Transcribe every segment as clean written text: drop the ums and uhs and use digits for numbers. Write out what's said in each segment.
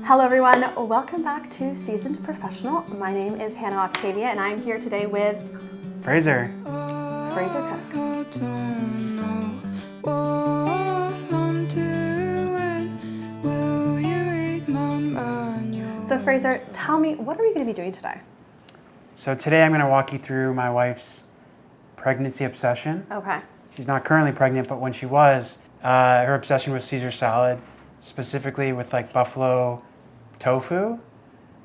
Hello everyone, welcome back to Seasoned Professional. My name is Hannah Octavia and I'm here today with Fraser. FraserCooks. So Fraser, tell me, what are we going to be doing today? So today I'm going to walk you through my wife's pregnancy obsession. Okay. She's not currently pregnant, but when she was, her obsession was Caesar salad, specifically with like buffalo tofu.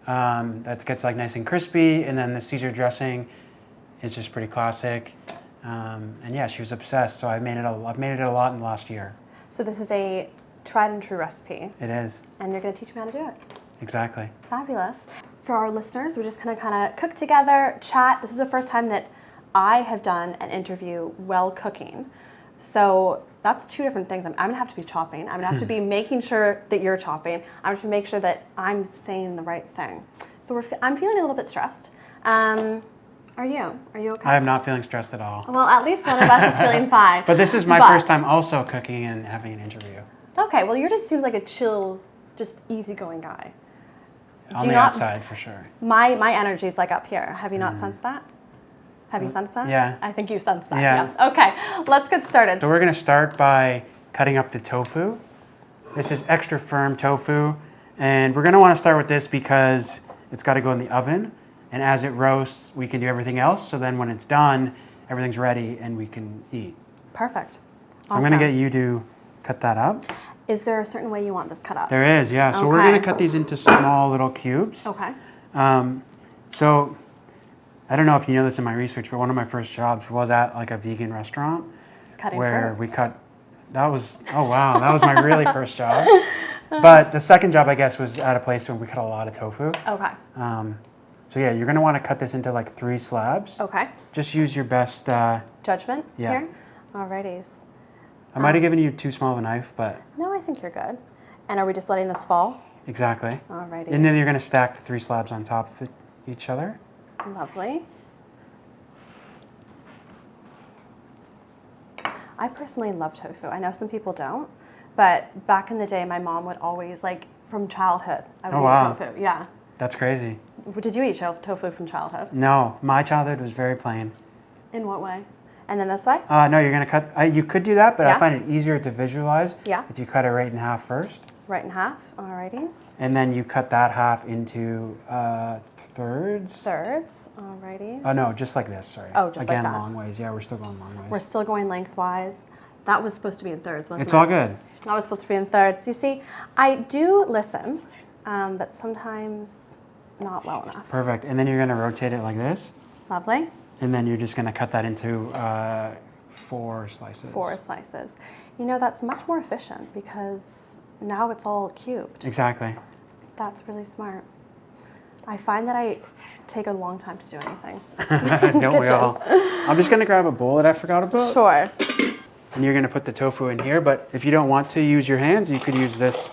That gets like nice and crispy, and then the Caesar dressing is just pretty classic. And yeah, she was obsessed. So I've made it a lot in the last year. So this is a tried and true recipe. It is. And you're going to teach me how to do it. Exactly. Fabulous. For our listeners, we're just going to kind of cook together, chat. This is the first time that I have done an interview while cooking. So that's two different things. I'm going to have to be chopping. I'm going to have to be making sure that you're chopping. I'm going to make sure that I'm saying the right thing. So I'm feeling a little bit stressed. Are you? Are you okay? I am not feeling stressed at all. Well, at least one of us is feeling fine. But this is my first time also cooking and having an interview. Okay, well, you just seem like a chill, just easygoing guy. On the outside, for sure. My energy is like up here. Have you not sensed that? Have you sensed that? Yeah. I think you sensed that. Yeah. Okay, let's get started. So we're going to start by cutting up the tofu. This is extra firm tofu, and we're going to want to start with this because it's got to go in the oven, and as it roasts, we can do everything else. So then when it's done, everything's ready and we can eat. Perfect. So Awesome. I'm going to get you to cut that up. Is there a certain way you want this cut up? There is, yeah. So we're Okay. going to cut these into small little cubes. Okay. So I don't know if you know this in my research, but one of my first jobs was at like a vegan restaurant Cutting where fruit. we cut. That was my really first job. But the second job, I guess, was at a place where we cut a lot of tofu. Okay. So yeah, you're gonna want to cut this into like 3 slabs. Okay. Just use your best. Judgment Yeah. here? Alrighties. I might have given you too small of a knife, but No, I think you're good. And are we just letting this fall? exactly. Alrighty. And then you're gonna stack the 3 slabs on top of each other. Lovely. I personally love tofu. I know some people don't, but back in the day, my mom would always, like, from childhood, I would Oh, eat wow. tofu. Yeah. That's crazy. Did you eat tofu from childhood? No, my childhood was very plain. In what way? And then this way? No, you're gonna cut. You could do that, but Yeah. I find it easier to visualize Yeah. if you cut it right in half first, Right in half. Alrighties. and then you cut that half into thirds. Thirds. Alrighties. Oh no, just like this. Sorry. Oh, just like again, that. long ways. Yeah, we're still going long ways. We're still going lengthwise. That was supposed to be in thirds, wasn't it? It's all good. That was supposed to be in thirds. You see, I do listen, but sometimes not well enough. Perfect. And then you're gonna rotate it like this, Lovely. and then you're just gonna cut that into 4 slices. 4 slices. You know, that's much more efficient because now it's all cubed. Exactly. That's really smart. I find that I take a long time to do anything. Don't we Kitchen. all? I'm just gonna grab a bowl that I forgot about. Sure. And you're gonna put the tofu in here, but if you don't want to use your hands, you could use this.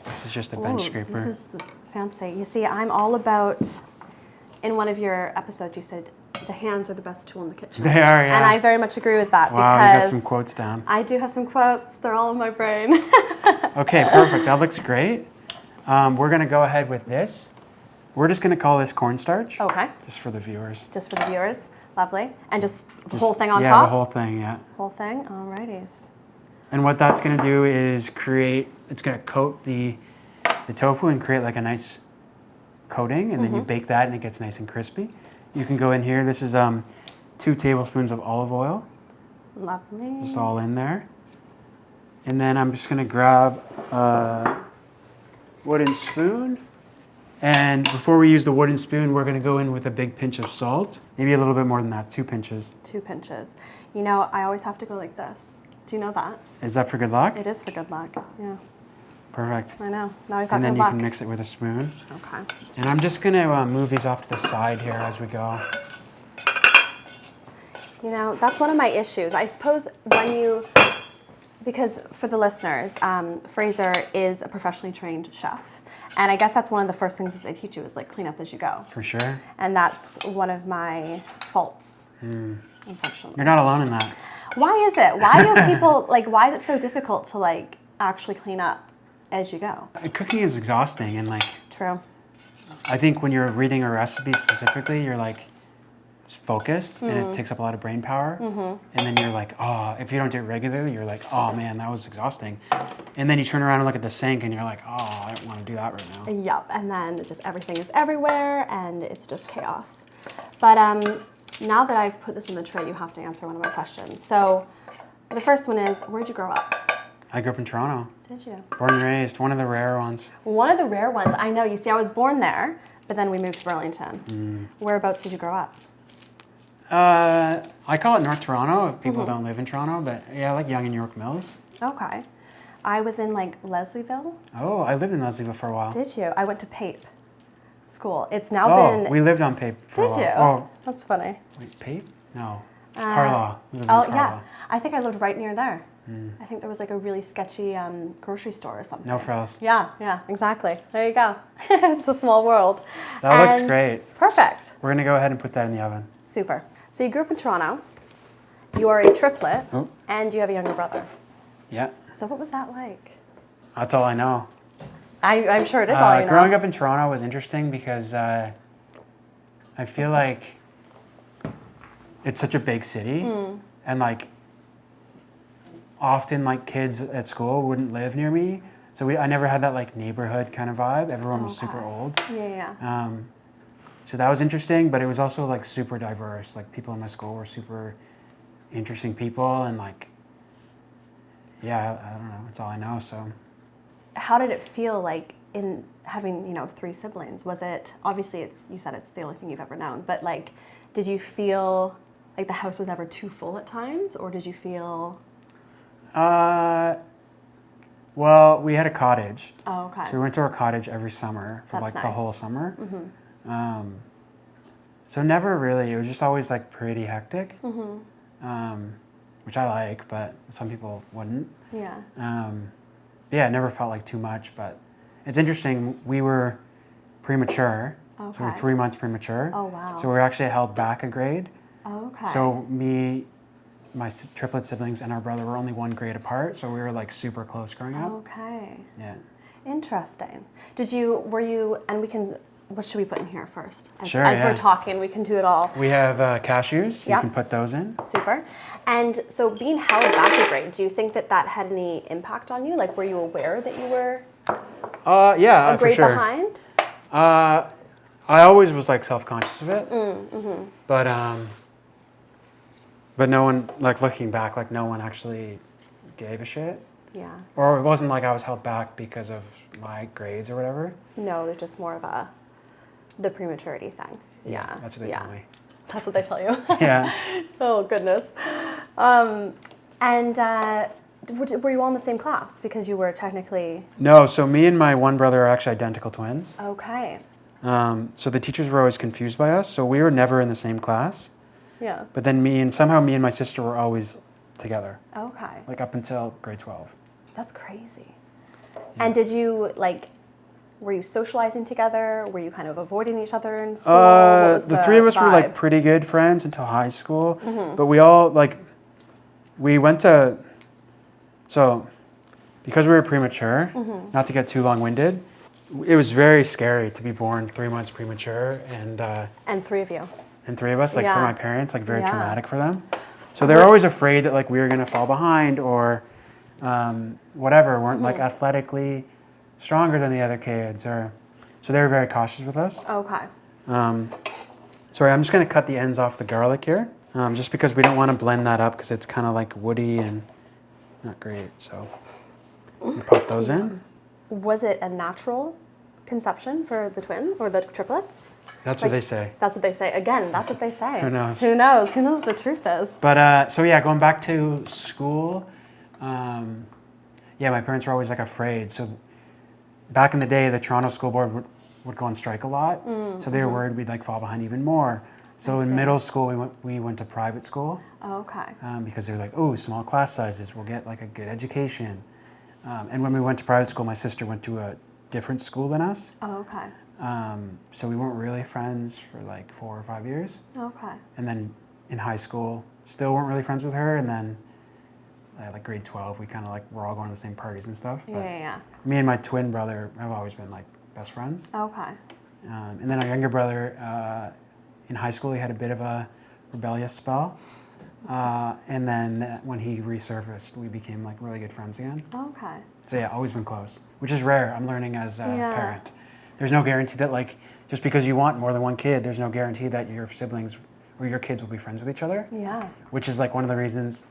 This is just a bench Ooh, scraper. This is fancy. You see, I'm all about, in one of your episodes, you said the hands are the best tool in the kitchen. They are, yeah. And I very much agree with that Wow, you got because some quotes down. I do have some quotes. They're all in my brain. Okay, perfect. That looks great. We're gonna go ahead with this. We're just gonna call this cornstarch. Okay. Just for the viewers. Just for the viewers. Lovely. And just the whole thing on top? Yeah, the whole thing, yeah. Whole thing? Alrighties. And what that's gonna do is it's gonna coat the tofu and create like a nice coating, and then you bake that and it gets nice and crispy. You can go in here, this is 2 tablespoons of olive oil, Lovely. just all in there. And then I'm just gonna grab a wooden spoon. And before we use the wooden spoon, we're gonna go in with a big pinch of salt. Maybe a little bit more than that, 2 pinches. 2 pinches. You know, I always have to go like this. Do you know that? Is that for good luck? It is for good luck. Yeah, Perfect. I know. Now we've got And then good you luck. can mix it with a spoon. Okay. And I'm just gonna move these off to the side here as we go. You know, that's one of my issues. I suppose because for the listeners, Fraser is a professionally trained chef. And I guess that's one of the first things that they teach you is like clean up as you go. For sure. And that's one of my faults, unfortunately. You're not alone in that. Why is it? Why do people, why is it so difficult to actually clean up? as you go. Cooking is exhausting, and like True. I think when you're reading a recipe specifically, you're like focused, and it takes up a lot of brain power. And then you're like, oh, if you don't do it regularly, you're like, oh man, that was exhausting. And then you turn around and look at the sink, and you're like, oh, I don't want to do that right now. Yep, and then just everything is everywhere, and it's just chaos. But now that I've put this in the tray, you have to answer one of my questions. So the first one is, where'd you grow up? I grew up in Toronto. Did you? Born and raised, one of the rare ones. One of the rare ones. I know. You see, I was born there, but then we moved to Burlington. Whereabouts did you grow up? I call it North Toronto if people don't live in Toronto, but yeah, like Yonge and York Mills. Okay. I was in like Leslieville. Oh, I lived in Leslieville for a while. Did you? I went to Pape School. It's now been... we lived on Pape for a while. Did you? Oh, That's funny. wait, Pape? No. Carlaw. We lived in Oh, Carlaw. yeah. I think I lived right near there. I think there was like a really sketchy grocery store or something. No frills. Yeah, exactly. There you go. It's a small world. That looks And great. Perfect. We're going to go ahead and put that in the oven. Super. So you grew up in Toronto. You are a triplet, Oh. and you have a younger brother. Yeah, So what was that like? that's all I know. I'm sure it is all you know. Growing up in Toronto was interesting because I feel like it's such a big city, and like often like kids at school wouldn't live near me, so I never had that like neighborhood kind of vibe. Everyone was super old. Yeah. So that was interesting, but it was also like super diverse. Like people in my school were super interesting people, and like, yeah, I don't know. That's all I know. So, How did it feel like in having, 3 siblings? Was it, obviously you said it's the only thing you've ever known, but like, did you feel like the house was ever too full at times, or did you feel... well, we had a cottage. Oh, okay. So we went to our cottage every summer for That's like the nice. whole summer. So never really. It was just always like pretty hectic, which I like, but some people wouldn't. Yeah. Yeah, it never felt like too much, but it's interesting. We were premature, so we were Okay. 3 months premature. Oh, wow. So we were actually held back a grade. Oh, okay. So my triplet siblings and our brother were only 1 grade apart, so we were like super close growing up. Okay. Yeah. Interesting. What should we put in here first? As Yeah. we're talking, we can do it all. We have cashews. Yep. You can put those in. Super. And so being held back a grade, do you think that had any impact on you? Like, were you aware that you were Yeah, a grade for sure. behind? I always was like self-conscious of it, but no one, like looking back, like no one actually gave a shit. Yeah. Or it wasn't like I was held back because of my grades or whatever. No, it's just more of the prematurity thing. Yeah. That's what they tell me. That's what they tell you. Yeah. Oh, goodness. Were you all in the same class? Because you were technically... No, so me and my one brother are actually identical twins. Okay. So the teachers were always confused by us, so we were never in the same class. Yeah. But then somehow me and my sister were always together, Okay. like up until grade 12. That's crazy. Yeah. And did you, were you socializing together? Were you kind of avoiding each other in school? What was the 3 of us were like vibe? pretty good friends until high school, but we all we went to, so because we were premature, not to get too long-winded, it was very scary to be born 3 months premature, and 3 of you. and 3 of us, like for my parents, like very Yeah. traumatic for them. So they were always afraid that like we were gonna fall behind or whatever, weren't like athletically stronger than the other kids, or so they were very cautious with us. Okay. Sorry, I'm just gonna cut the ends off the garlic here, just because we don't want to blend that up because it's kind of like woody and not great. So we pop those in. Was it a natural conception for the twin or the triplets? That's what they say. That's what they say. Again, that's what they say. Who knows? Who knows? Who knows what the truth is? But so yeah, going back to school, yeah, my parents were always like afraid. So back in the day, the Toronto School Board would go on strike a lot. So they were worried we'd like fall behind even more. So in middle school, we went to private school. Okay. Because they were like, oh, small class sizes, we'll get like a good education. And when we went to private school, my sister went to a different school than us. Oh, okay. So we weren't really friends for like 4 or 5 years. Okay. And then in high school, still weren't really friends with her. And then like grade 12, we kind of like were all going to the same parties and stuff. But Yeah. me and my twin brother have always been like best friends. Okay. And then our younger brother, in high school, he had a bit of a rebellious spell. And then when he resurfaced, we became like really good friends again. Okay. So yeah, always been close, which is rare. I'm learning as a Yeah. parent. There's no guarantee that like, just because you want more than one kid, there's no guarantee that your siblings or your kids will be friends with each other. Yeah. Which is like one of the reasons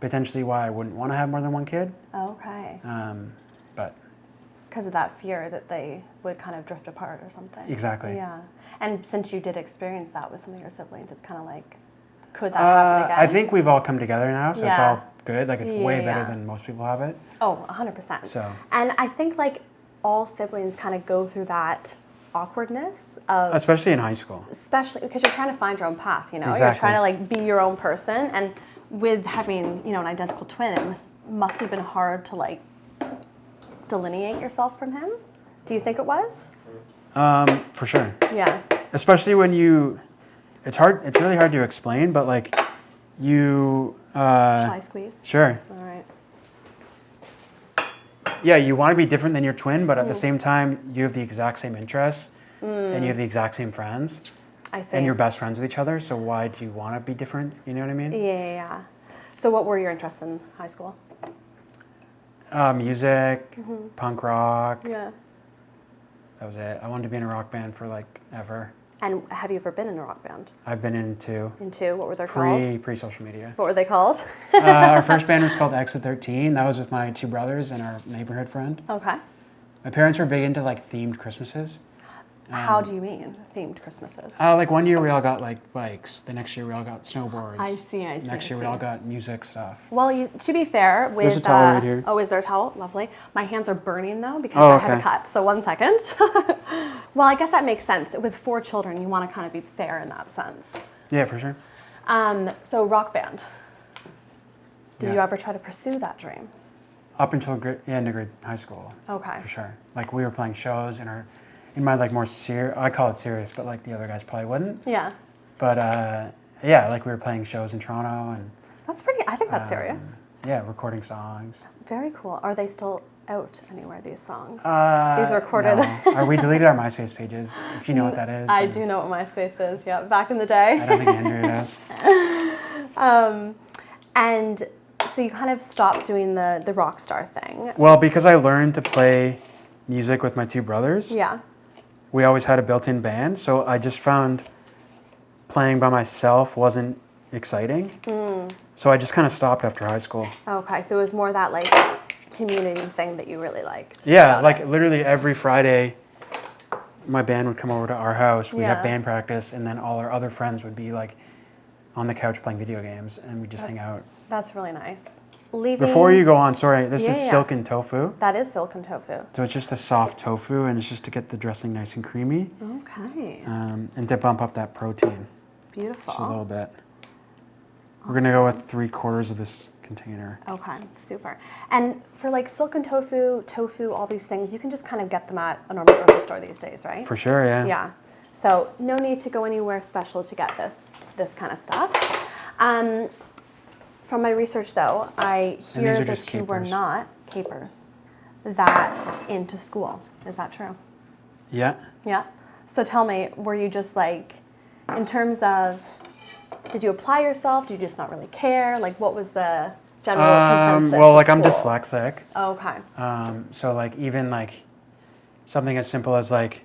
potentially why I wouldn't want to have more than one kid. Okay. But Because of that fear that they would kind of drift apart or something. exactly. Yeah. And since you did experience that with some of your siblings, it's kind of like, could that happen again? I think we've all come together now, so it's Yeah. all good. Like it's way better Yeah. than most people have it. Oh, 100%. So And I think like all siblings kind of go through that awkwardness of, especially in high school. especially because you're trying to find your own path, you know? Exactly. You're trying to like be your own person. And with having, you know, an identical twin, it must have been hard to like delineate yourself from him. Do you think it was? For sure. Yeah. Especially when it's really hard to explain, but like you, Shall I squeeze? sure. All right. Yeah, you want to be different than your twin, but at the same time, you have the exact same interests and you have the exact same friends I see. and you're best friends with each other. So why do you want to be different? You know what I mean? Yeah. So what were your interests in high school? Music, punk rock. Yeah. That was it. I wanted to be in a rock band for like ever. And have you ever been in a rock band? I've been in two. In two? What were they called? Pre-social media. What were they called? Our first band was called Exit 13. That was with my two brothers and our neighborhood friend. Okay. My parents were big into like themed Christmases. How do you mean themed Christmases? Like one year we all got like bikes. The next year we all got snowboards. I see. Next year we all got music stuff. Well, to be fair, with There's a towel right here. Oh, is there a towel? Lovely. My hands are burning though because Oh, I have a okay. cut. So 1 second. Well, I guess that makes sense. With 4 children, you want to kind of be fair in that sense. Yeah, for sure. So rock band. Did Yeah. you ever try to pursue that dream? Up until end of grade high school. Okay. For sure. Like we were playing shows in my like more I call it serious, but like the other guys probably wouldn't. Yeah. But yeah, like we were playing shows in Toronto and That's pretty. I think that's serious. yeah, recording songs. Very cool. Are they still out anywhere, these songs? Uh, These recorded. No. We deleted our MySpace pages. If you know what that is. I then do know what MySpace is. Yeah, back in the day. I don't think Andrew does. And so you kind of stopped doing the rock star thing. Well, because I learned to play music with my two brothers, Yeah. we always had a built-in band, so I just found playing by myself wasn't exciting. So I just kind of stopped after high school. Okay, so it was more that like community thing that you really liked. Yeah, about like it. literally every Friday, my band would come over to our house. We'd Yeah. have band practice, and then all our other friends would be like on the couch playing video games, and we'd just hang out. That's really nice. Leaving. Before you go on, sorry, this Yeah, is yeah. silken tofu. That is silken tofu. So it's just a soft tofu, and it's just to get the dressing nice and creamy, Okay. and to bump up that protein Beautiful. just a little bit. We're gonna go with 3/4 of this container. Okay, super. And for like silken tofu, all these things, you can just kind of get them at a normal grocery store these days, right? For sure, yeah. Yeah. So no need to go anywhere special to get this kind of stuff. From my research, though, I these hear are that just you were capers. not capers that into school. Is that true? Yeah. Yeah. So tell me, were you just like, in terms of, did you apply yourself? Did you just not really care? Like, what was the general consensus? Well, of like I'm school? dyslexic. Okay. So like even like something as simple as like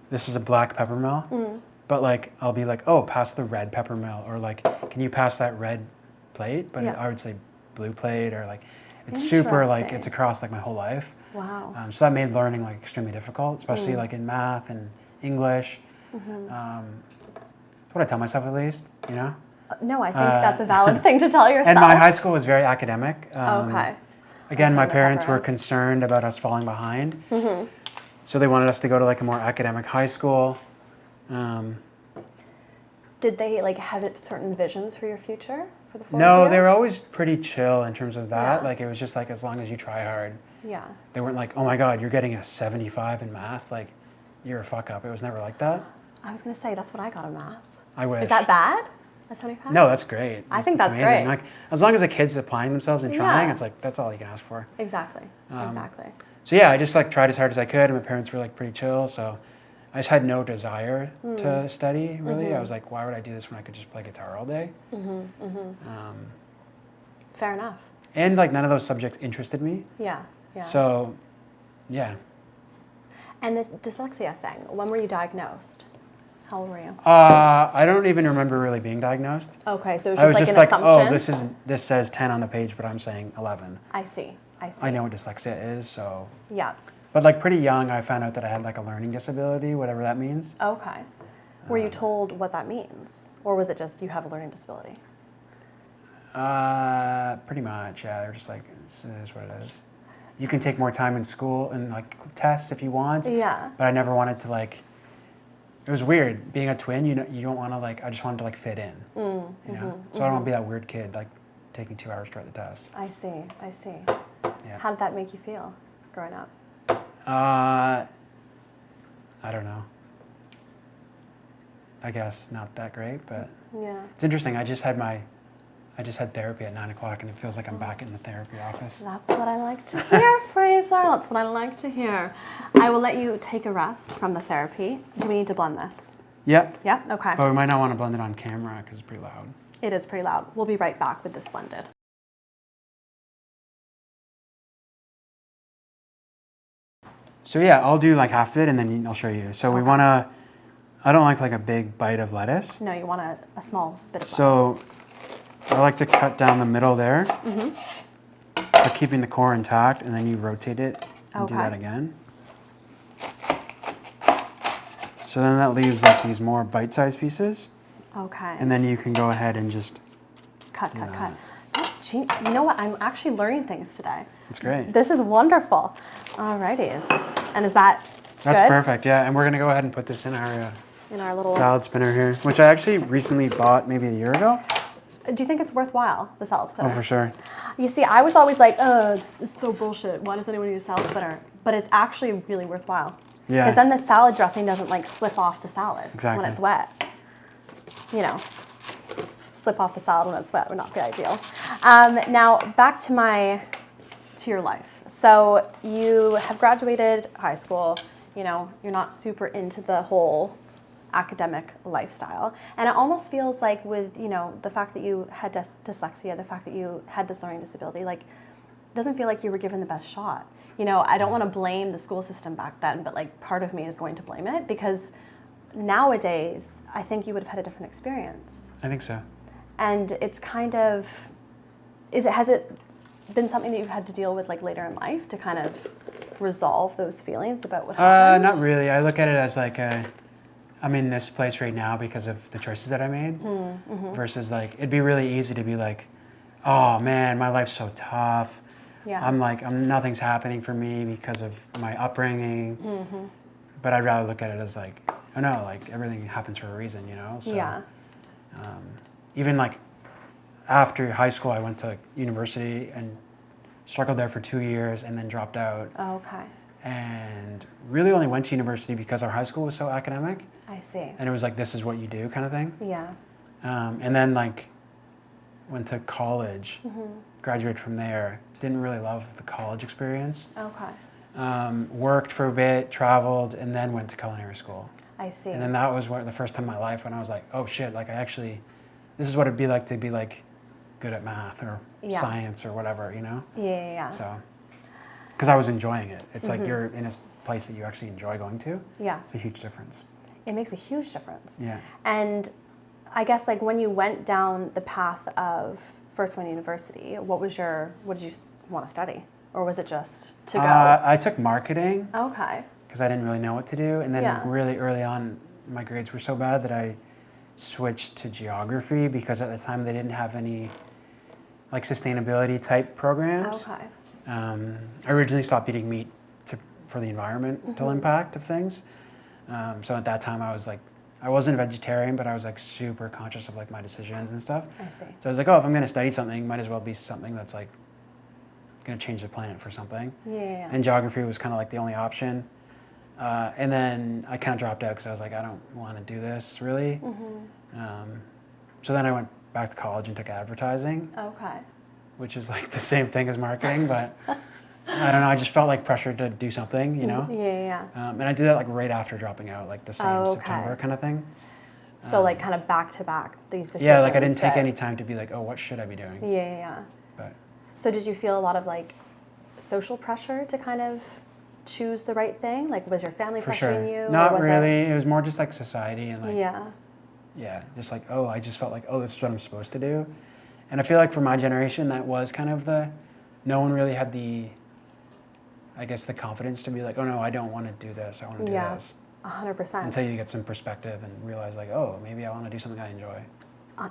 this is a black peppermill, but like I'll be like, oh, pass the red peppermill, or like can you pass that red plate? But Yeah. I would say blue plate, or like it's super like Interesting. it's across like my whole life. Wow. So that made learning like extremely difficult, especially like in math and English. That's what I tell myself at least, you know. No, I think that's a valid thing to tell yourself. And my high school was very academic. Okay. Again, my wrap that parents were around. concerned about us falling behind. So they wanted us to go to like a more academic high school. Did they like have certain visions for your future for the 4 No, of you? they were always pretty chill in terms of that. Yeah. Like it was just like as long as you try hard. Yeah. They weren't like, oh my God, you're getting a 75 in math. Like you're a fuck up. It was never like that. I was gonna say that's what I got in math. I wish. Is that bad? a 75? No, that's great. I think That's that's amazing. great. Like, as long as the kid's applying themselves and trying, Yeah. it's like, that's all you can ask for. Exactly. Exactly. So yeah, I just like tried as hard as I could, and my parents were like pretty chill, so I just had no desire to study, really. I was like, why would I do this when I could just play guitar all day? Fair enough. And like none of those subjects interested me. Yeah. Yeah. So, yeah. And the dyslexia thing, when were you diagnosed? How old were you? I don't even remember really being diagnosed. Okay, so it was I just was like just an like, assumption? oh, this says 10 on the page, but I'm saying 11. I see. I see. I know what dyslexia is, so. Yeah. But like pretty young, I found out that I had like a learning disability, whatever that means. Okay. Were you told what that means? Or was it just you have a learning disability? Pretty much, yeah. They're just like, this is what it is. You can take more time in school and like tests if you want. Yeah. But I never wanted to like, it was weird. Being a twin, you know, you don't want to like, I just wanted to like fit in, you know? So I don't want to be that weird kid like taking 2 hours to write the test. I see. I see. Yeah. How did that make you feel growing up? I don't know. I guess not that great, but Yeah. it's interesting. I just had therapy at 9 o'clock, and it feels like I'm back in the therapy office. That's what I like to hear, Fraser. That's what I like to hear. I will let you take a rest from the therapy. Do we need to blend this? Yeah. Yeah? Okay. But we might not want to blend it on camera because it's pretty loud. It is pretty loud. We'll be right back with this blended. So yeah, I'll do like half of it, and then I'll show you. So we want to, I don't like a big bite of lettuce. No, you want a small bit of So I like to cut down the middle there, but keeping the core intact, and then you rotate it and do Okay. that again. So then that leaves like these more bite-sized pieces, lettuce. Okay. and then you can go ahead and just, Cut. That's cheap. You know what? I'm actually learning things today. it's great. This is wonderful. Alrighties. And is that That's good? perfect, yeah. And we're gonna go ahead and put this in our In our little... salad spinner here, which I actually recently bought maybe a year ago. Do you think it's worthwhile, the salad spinner? Oh, for sure. You see, I was always like, it's so bullshit. Why does anyone use a salad spinner? But it's actually really worthwhile. Yeah. Because then the salad dressing doesn't like slip off the salad Exactly. when it's wet. You know, slip off the salad when it's wet would not be ideal. Now back to your life. So you have graduated high school. You know, you're not super into the whole academic lifestyle. And it almost feels like with, you know, the fact that you had dyslexia, the fact that you had this learning disability, like, it doesn't feel like you were given the best shot. You know, I don't want to blame the school system back then, but like part of me is going to blame it because nowadays, I think you would have had a different experience. I think so. And it's kind of, has it been something that you've had to deal with like later in life to kind of resolve those feelings about what happened? Not really. I look at it as like I'm in this place right now because of the choices that I made versus like, it'd be really easy to be like, oh man, my life's so tough. Yeah. Nothing's happening for me because of my upbringing. But I'd rather look at it as like, oh no, like everything happens for a reason, you know? So, Yeah. Even like after high school, I went to university and struggled there for 2 years and then dropped out. Okay. And really only went to university because our high school was so academic. I see. And it was like, this is what you do kind of thing. Yeah. And then like went to college, graduated from there. Didn't really love the college experience. Okay. Worked for a bit, traveled, and then went to culinary school. I see. And then that was the first time in my life when I was like, oh shit, like this is what it'd be like to be like good at math or science or whatever, you know? Yeah. So, because I was enjoying it. It's like you're in a place that you actually enjoy going to. Yeah. It's a huge difference. It makes a huge difference. Yeah. And I guess like when you went down the path of first going to university, what did you want to study? Or was it just to go? I took marketing. Okay. Because I didn't really know what to do. And then Yeah. really early on, my grades were so bad that I switched to geography because at the time they didn't have any like sustainability type programs. Okay. I originally stopped eating meat for the environmental impact of things. So at that time I wasn't a vegetarian, but I was like super conscious of like my decisions and stuff. I see. So I was like, oh, if I'm gonna study something, might as well be something that's like gonna change the planet for something. Yeah. And geography was kind of like the only option. And then I kind of dropped out because I was like, I don't want to do this really. So then I went back to college and took advertising, Okay. which is like the same thing as marketing, but I don't know. I just felt like pressure to do something, you know? Yeah. And I did that like right after dropping out, like the same September kind of thing. So like kind of back to back these decisions. Yeah, like I didn't take any time to be like, oh, what should I be doing? Yeah. But So did you feel a lot of like social pressure to kind of choose the right thing? Like was your family for pressuring sure, you? not or was really. It was more just like society and like Yeah. just like, oh, I just felt like, oh, this is what I'm supposed to do. And I feel like for my generation, that was kind of no one really had I guess the confidence to be like, oh no, I don't want to do this. I want to do this. 100%. Until you get some perspective and realize like, oh, maybe I want to do something I enjoy.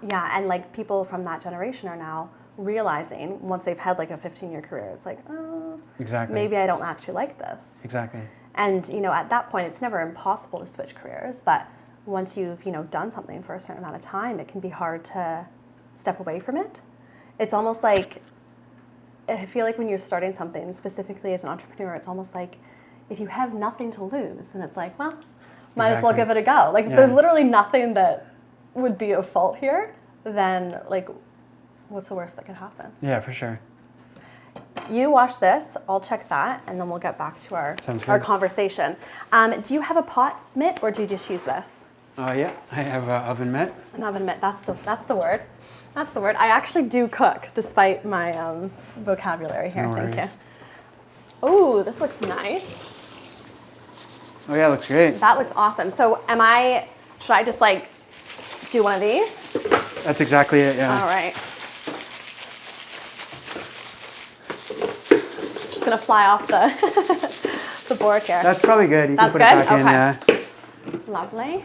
Yeah, and like people from that generation are now realizing once they've had like a 15-year career, it's like, oh, Exactly. maybe I don't actually like this. Exactly. And you know, at that point, it's never impossible to switch careers, but once you've done something for a certain amount of time, it can be hard to step away from it. It's almost like I feel like when you're starting something, specifically as an entrepreneur, it's almost like if you have nothing to lose, then it's like, well, might as well give it a go. Like if there's literally nothing that would be a fault here, then like what's the worst that could happen? Yeah, for sure. You watch this, I'll check that, and then we'll get back to our conversation. Do you have a pot mitt or do you just use this? Yeah, I have an oven mitt. An oven mitt, that's the word. That's the word. I actually do cook, despite my vocabulary here. No Thank worries. you. Ooh, this looks nice. Oh yeah, it looks great. That looks awesome. So should I just like do one of these? That's exactly it, yeah. All right. It's gonna fly off the board here. That's probably good. You That's can put it good? back in, yeah. Lovely.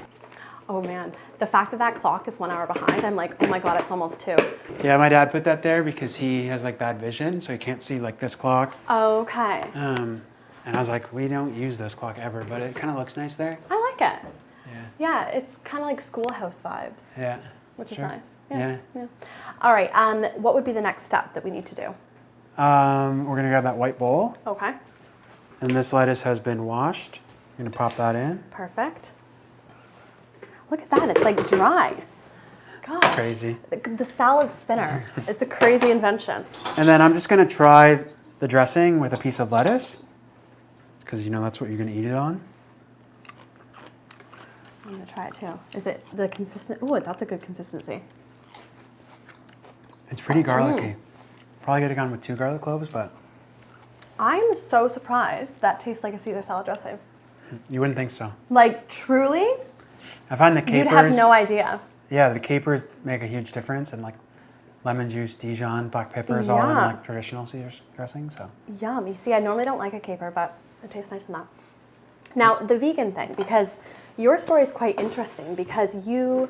Oh man, the fact that clock is 1 hour behind, I'm like, oh my God, it's almost 2. Yeah, my dad put that there because he has like bad vision, so he can't see like this clock. Okay. And I was like, we don't use this clock ever, but it kind of looks nice there. I like it. Yeah. Yeah, it's kind of like schoolhouse vibes. Yeah. Which Sure. is nice. Yeah. All right. What would be the next step that we need to do? We're gonna grab that white bowl, Okay. and this lettuce has been washed. We're gonna pop that in. Perfect. Look at that. It's like dry. Gosh. Crazy. The salad spinner. It's a crazy invention. And then I'm just gonna try the dressing with a piece of lettuce, because that's what you're gonna eat it on. I'm gonna try it too. Is it the consistent? Ooh, that's a good consistency. It's pretty garlicky. Probably could have gone with 2 garlic cloves, but I'm so surprised that tastes like a Caesar salad dressing. you wouldn't think so. Like truly, I find the capers. you'd have no idea. Yeah, the capers make a huge difference, and like lemon juice, Dijon, black pepper is all in like traditional Caesar dressing. So. Yum. You see, I normally don't like a caper, but it tastes nice in that. Now, the vegan thing, because your story is quite interesting because you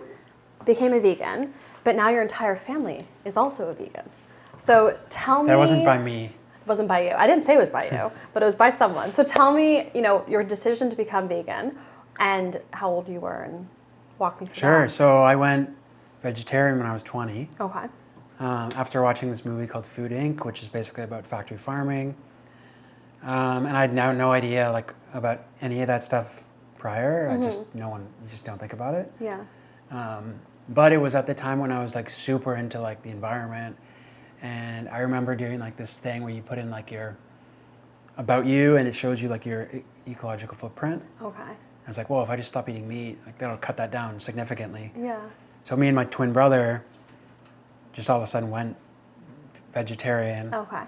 became a vegan, but now your entire family is also a vegan. So tell me. That wasn't by me. It wasn't by you. I didn't say it was by you, but it was by someone. So tell me, your decision to become vegan and how old you were and walk me through Sure. that. So I went vegetarian when I was 20. Okay. After watching this movie called Food Inc., which is basically about factory farming. And I had now no idea like about any of that stuff prior. You just don't think about it. Yeah. But it was at the time when I was like super into like the environment. And I remember doing like this thing where you put in like your about you and it shows you like your ecological footprint. Okay. I was like, well, if I just stop eating meat, like that'll cut that down significantly. Yeah. So me and my twin brother just all of a sudden went vegetarian Okay.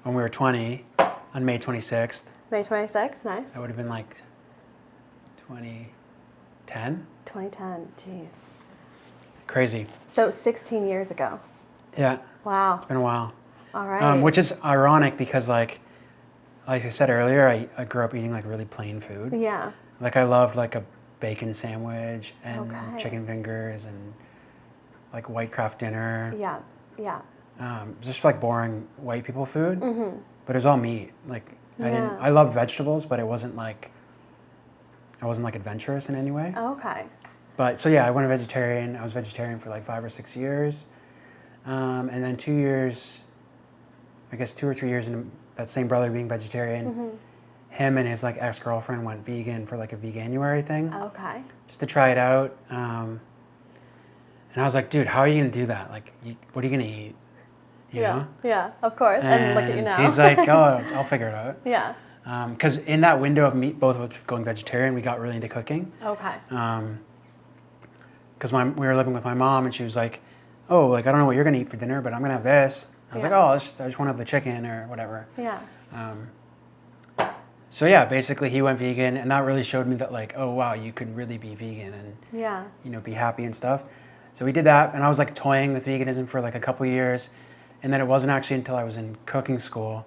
when we were 20 on May 26th. May 26th, nice. That would have been like 2010. 2010, jeez. Crazy. So 16 years ago. Yeah, Wow. it's been a while. All right. Which is ironic because like I said earlier, I grew up eating like really plain food. Yeah. Like I loved like a bacon sandwich and Okay. chicken fingers and like white craft dinner. Yeah. Yeah. Just like boring white people food. Mm-hmm. But it was all meat. Like Yeah. I loved vegetables, but I wasn't like adventurous in any way. Okay. But so yeah, I went vegetarian. I was vegetarian for like 5 or 6 years. And then 2 years, I guess 2 or 3 years into that same brother being vegetarian, him and his like ex-girlfriend went vegan for like a veganuary thing, Okay. just to try it out. And I was like, dude, how are you gonna do that? Like, what are you gonna eat? You know? Yeah, of course. And look at you now. He's like, oh, I'll figure it out. Yeah. Because in that window of meat, both of us going vegetarian, we got really into cooking. Okay. Because we were living with my mom, and she was like, oh, like, I don't know what you're gonna eat for dinner, but I'm gonna have this. I was like, oh, I just want to have the chicken or whatever. Yeah. So yeah, basically he went vegan, and that really showed me that, like, oh wow, you could really be vegan and you know, be happy and stuff. So we did that, and I was like toying with veganism for like a couple of years, and then it wasn't actually until I was in cooking school,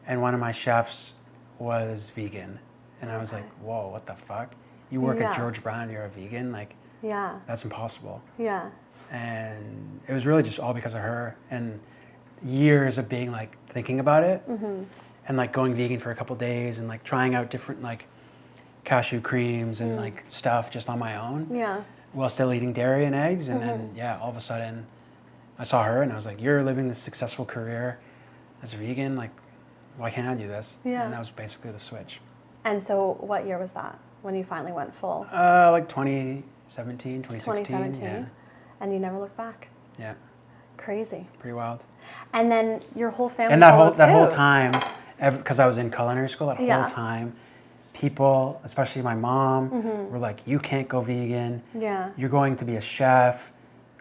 and one of my chefs was vegan, and I was like, whoa, what the fuck? You work at George Brown and you're a vegan? Like, that's impossible. Yeah. And it was really just all because of her, and years of being like thinking about it, and like going vegan for a couple days, and like trying out different like cashew creams and like stuff just on my own, while still eating dairy and eggs. And then all of a sudden I saw her and I was like, you're living this successful career as a vegan, like why can't I do this? And that was basically the switch. And so what year was that when you finally went full? Like 2017, 2016. 2017. And you never looked back. Yeah. Crazy. Pretty wild. And then your whole family. And that whole time, because I was in culinary school, that whole time, people, especially my mom, were like, you can't go vegan. Yeah. You're going to be a chef.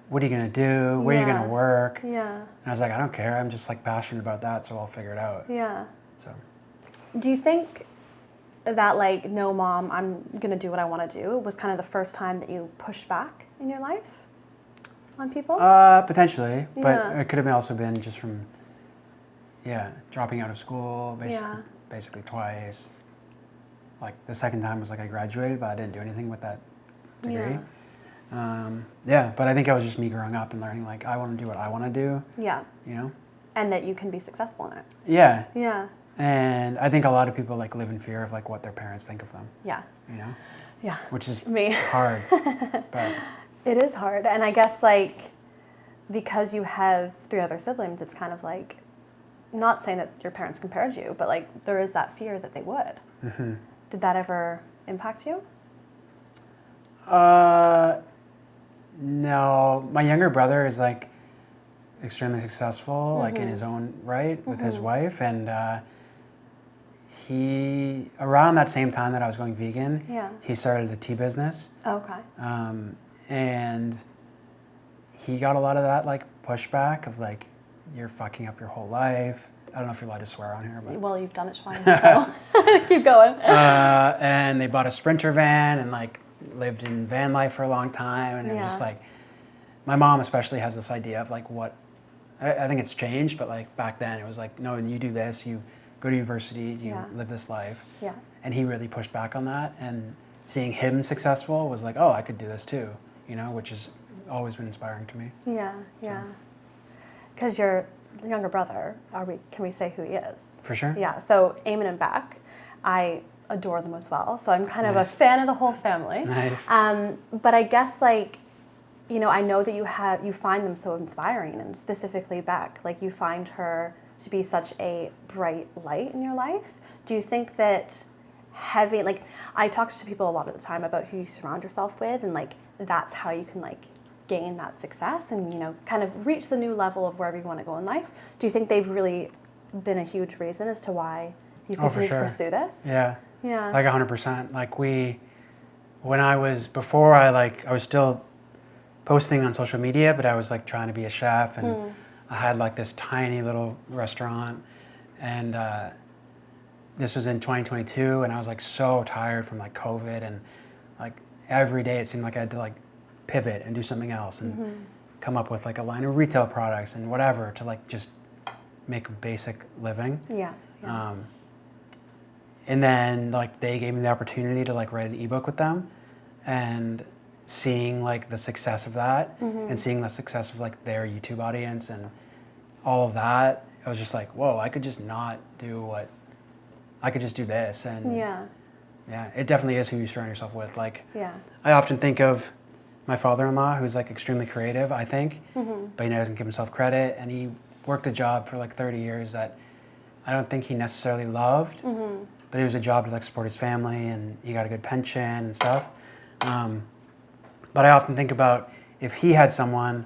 What are you going to do? Where are you going to work? Yeah. And I was like, I don't care. I'm just like passionate about that, so I'll figure it out. Yeah. So. Do you think that, like, no, mom, I'm going to do what I want to do was kind of the first time that you pushed back in your life on people? Potentially, but it could have also been just from, dropping out of school basically twice. Like the second time was like I graduated, but I didn't do anything with that degree. But I think it was just me growing up and learning, like, I want to do what I want to do. Yeah. You know? And that you can be successful in it. Yeah. Yeah. And I think a lot of people like live in fear of like what their parents think of them. Yeah. You know? Yeah. Which is me. Hard. But it is hard. And I guess, like, because you have 3 other siblings, it's kind of like, not saying that your parents compared you, but like there is that fear that they would. Mm-hmm. Did that ever impact you? No. My younger brother is like extremely successful, like in his own right with his wife, and he, around that same time that I was going vegan, he started a tea business. Okay. And he got a lot of that like pushback of like, you're fucking up your whole life. I don't know if you're allowed to swear on here, but well, you've done it fine, so keep going. And they bought a Sprinter van and like lived in van life for a long time, and it was just like, my mom especially has this idea of like what, I think it's changed, but like back then it was like, no, you do this, you go to university, you live this life. Yeah. And he really pushed back on that, and seeing him successful was like, oh, I could do this too, you know, which has always been inspiring to me. Yeah, yeah. Because your younger brother, can we say who he is? For sure. Yeah, so Eamon and Beck, I adore them as well. So I'm kind of a fan of the whole family. Nice. But I guess, like, you know, I know that you find them so inspiring, and specifically Beck, like you find her to be such a bright light in your life. Do you think that like, I talk to people a lot of the time about who you surround yourself with, and like that's how you can like gain that success and, you know, kind of reach the new level of wherever you want to go in life. Do you think they've really been a huge reason as to why you continue to pursue this? Yeah. Yeah. Like 100%. Like before I was still posting on social media, but I was like trying to be a chef, and I had like this tiny little restaurant, and this was in 2022, and I was like so tired from like COVID, and like every day it seemed like I had to like pivot and do something else and come up with like a line of retail products and whatever to like just make a basic living. Yeah. Yeah. And then like they gave me the opportunity to like write an ebook with them, and seeing like the success of that and seeing the success of like their YouTube audience and all of that, I was just like, whoa, I could just do this. And yeah, it definitely is who you surround yourself with. Like, I often think of my father-in-law, who's like extremely creative, I think, but he doesn't give himself credit, and he worked a job for like 30 years that I don't think he necessarily loved, but it was a job to like support his family, and he got a good pension and stuff. But I often think about, if he had someone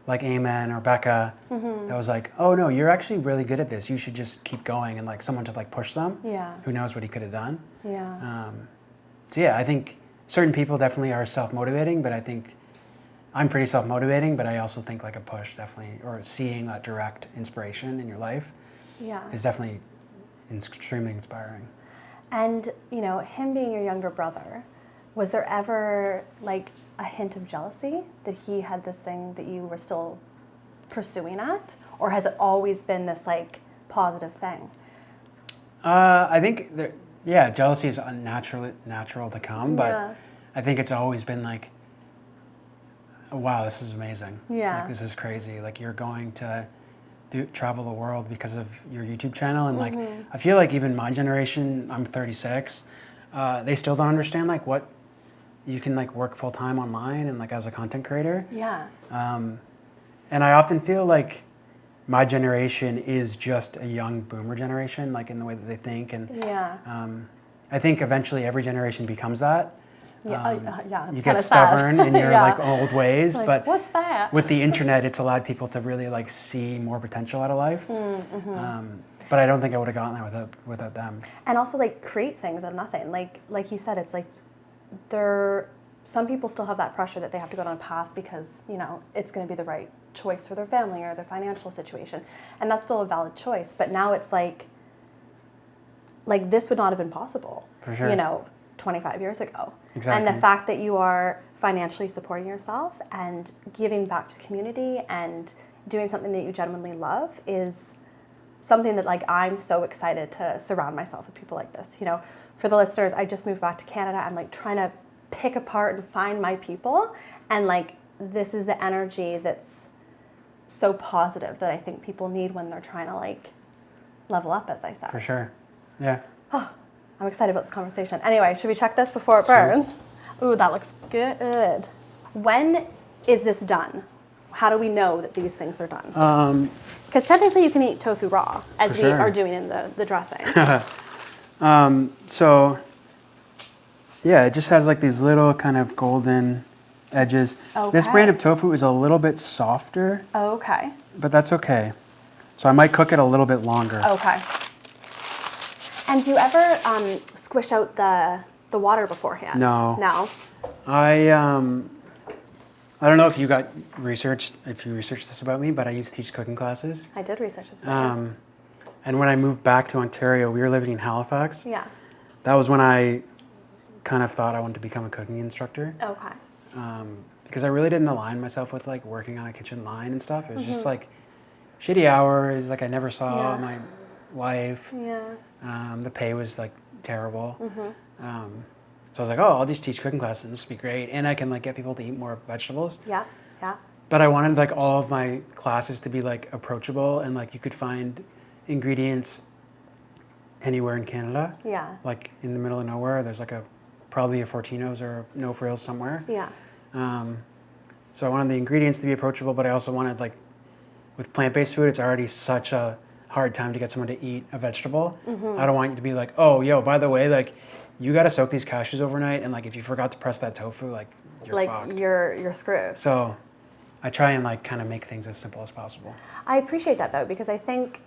like Amen or Becca that was like, oh no, you're actually really good at this. You should just keep going, and like someone to like push them. Yeah. Who knows what he could have done? Yeah. So yeah, I think certain people definitely are self-motivating, but I think I'm pretty self-motivating, but I also think like a push definitely, or seeing that direct inspiration in your life Yeah. is definitely extremely inspiring. And, you know, him being your younger brother, was there ever like a hint of jealousy that he had this thing that you were still pursuing at? Or has it always been this like positive thing? I think, jealousy is natural to come, but I think it's always been like, oh, wow, this is amazing. Yeah. Like, this is crazy. Like, you're going to travel the world because of your YouTube channel. And like, I feel like even my generation, I'm 36, they still don't understand like what you can like work full time online and like as a content creator. Yeah. And I often feel like my generation is just a young boomer generation, like in the way that they think. And I think eventually every generation becomes that. You get stubborn in your like old ways, like, but what's that? With the internet, it's allowed people to really like see more potential out of life. But I don't think I would have gotten there without them. And also like create things out of nothing. Like you said, it's like some people still have that pressure that they have to go down a path because, you know, it's going to be the right choice for their family or their financial situation. And that's still a valid choice. But now it's like this would not have been possible, for sure, you know, 25 years ago. Exactly. And the fact that you are financially supporting yourself and giving back to the community and doing something that you genuinely love is something that like I'm so excited to surround myself with people like this. You know, for the listeners, I just moved back to Canada. I'm like trying to pick apart and find my people, and like this is the energy that's so positive that I think people need when they're trying to like level up, as I said. For sure. Yeah. Oh, I'm excited about this conversation. Anyway, should we check this before it burns? Ooh, that looks good. When is this done? How do we know that these things are done? Because technically you can eat tofu raw, as we are doing in the dressing. So, yeah, it just has like these little kind of golden edges. Okay. This brand of tofu is a little bit softer. Okay. But that's okay. So I might cook it a little bit longer. Okay. And do you ever squish out the water beforehand? No. No? I don't know if you researched this about me, but I used to teach cooking classes. I did research this about you. And when I moved back to Ontario, we were living in Halifax. Yeah. That was when I kind of thought I wanted to become a cooking instructor. Okay. Because I really didn't align myself with like working on a kitchen line and stuff. It was just like shitty hours. Like I never saw my wife. Yeah. The pay was like terrible. So I was like, oh, I'll just teach cooking classes. This would be great, and I can like get people to eat more vegetables. Yeah. Yeah. But I wanted like all of my classes to be like approachable, and like you could find ingredients anywhere in Canada. Yeah. Like in the middle of nowhere, there's like probably a Fortino's or a No Frills somewhere. Yeah. So I wanted the ingredients to be approachable, but I also wanted like, with plant-based food, it's already such a hard time to get someone to eat a vegetable. I don't want you to be like, oh, yo, by the way, like, you got to soak these cashews overnight, and like if you forgot to press that tofu, like you're fucked. You're screwed. So I try and like kind of make things as simple as possible. I appreciate that though, because I think,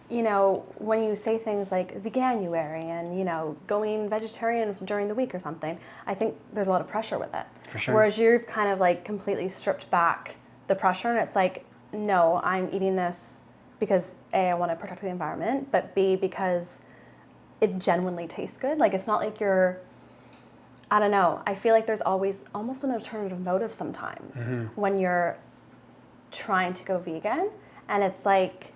you know, when you say things like veganuary and, you know, going vegetarian during the week or something, I think there's a lot of pressure with it. For sure. Whereas you've kind of like completely stripped back the pressure, and it's like, no, I'm eating this because A, I want to protect the environment, but B, because it genuinely tastes good. Like, it's not like you're, I don't know, I feel like there's always almost an alternative motive sometimes when you're trying to go vegan, and it's like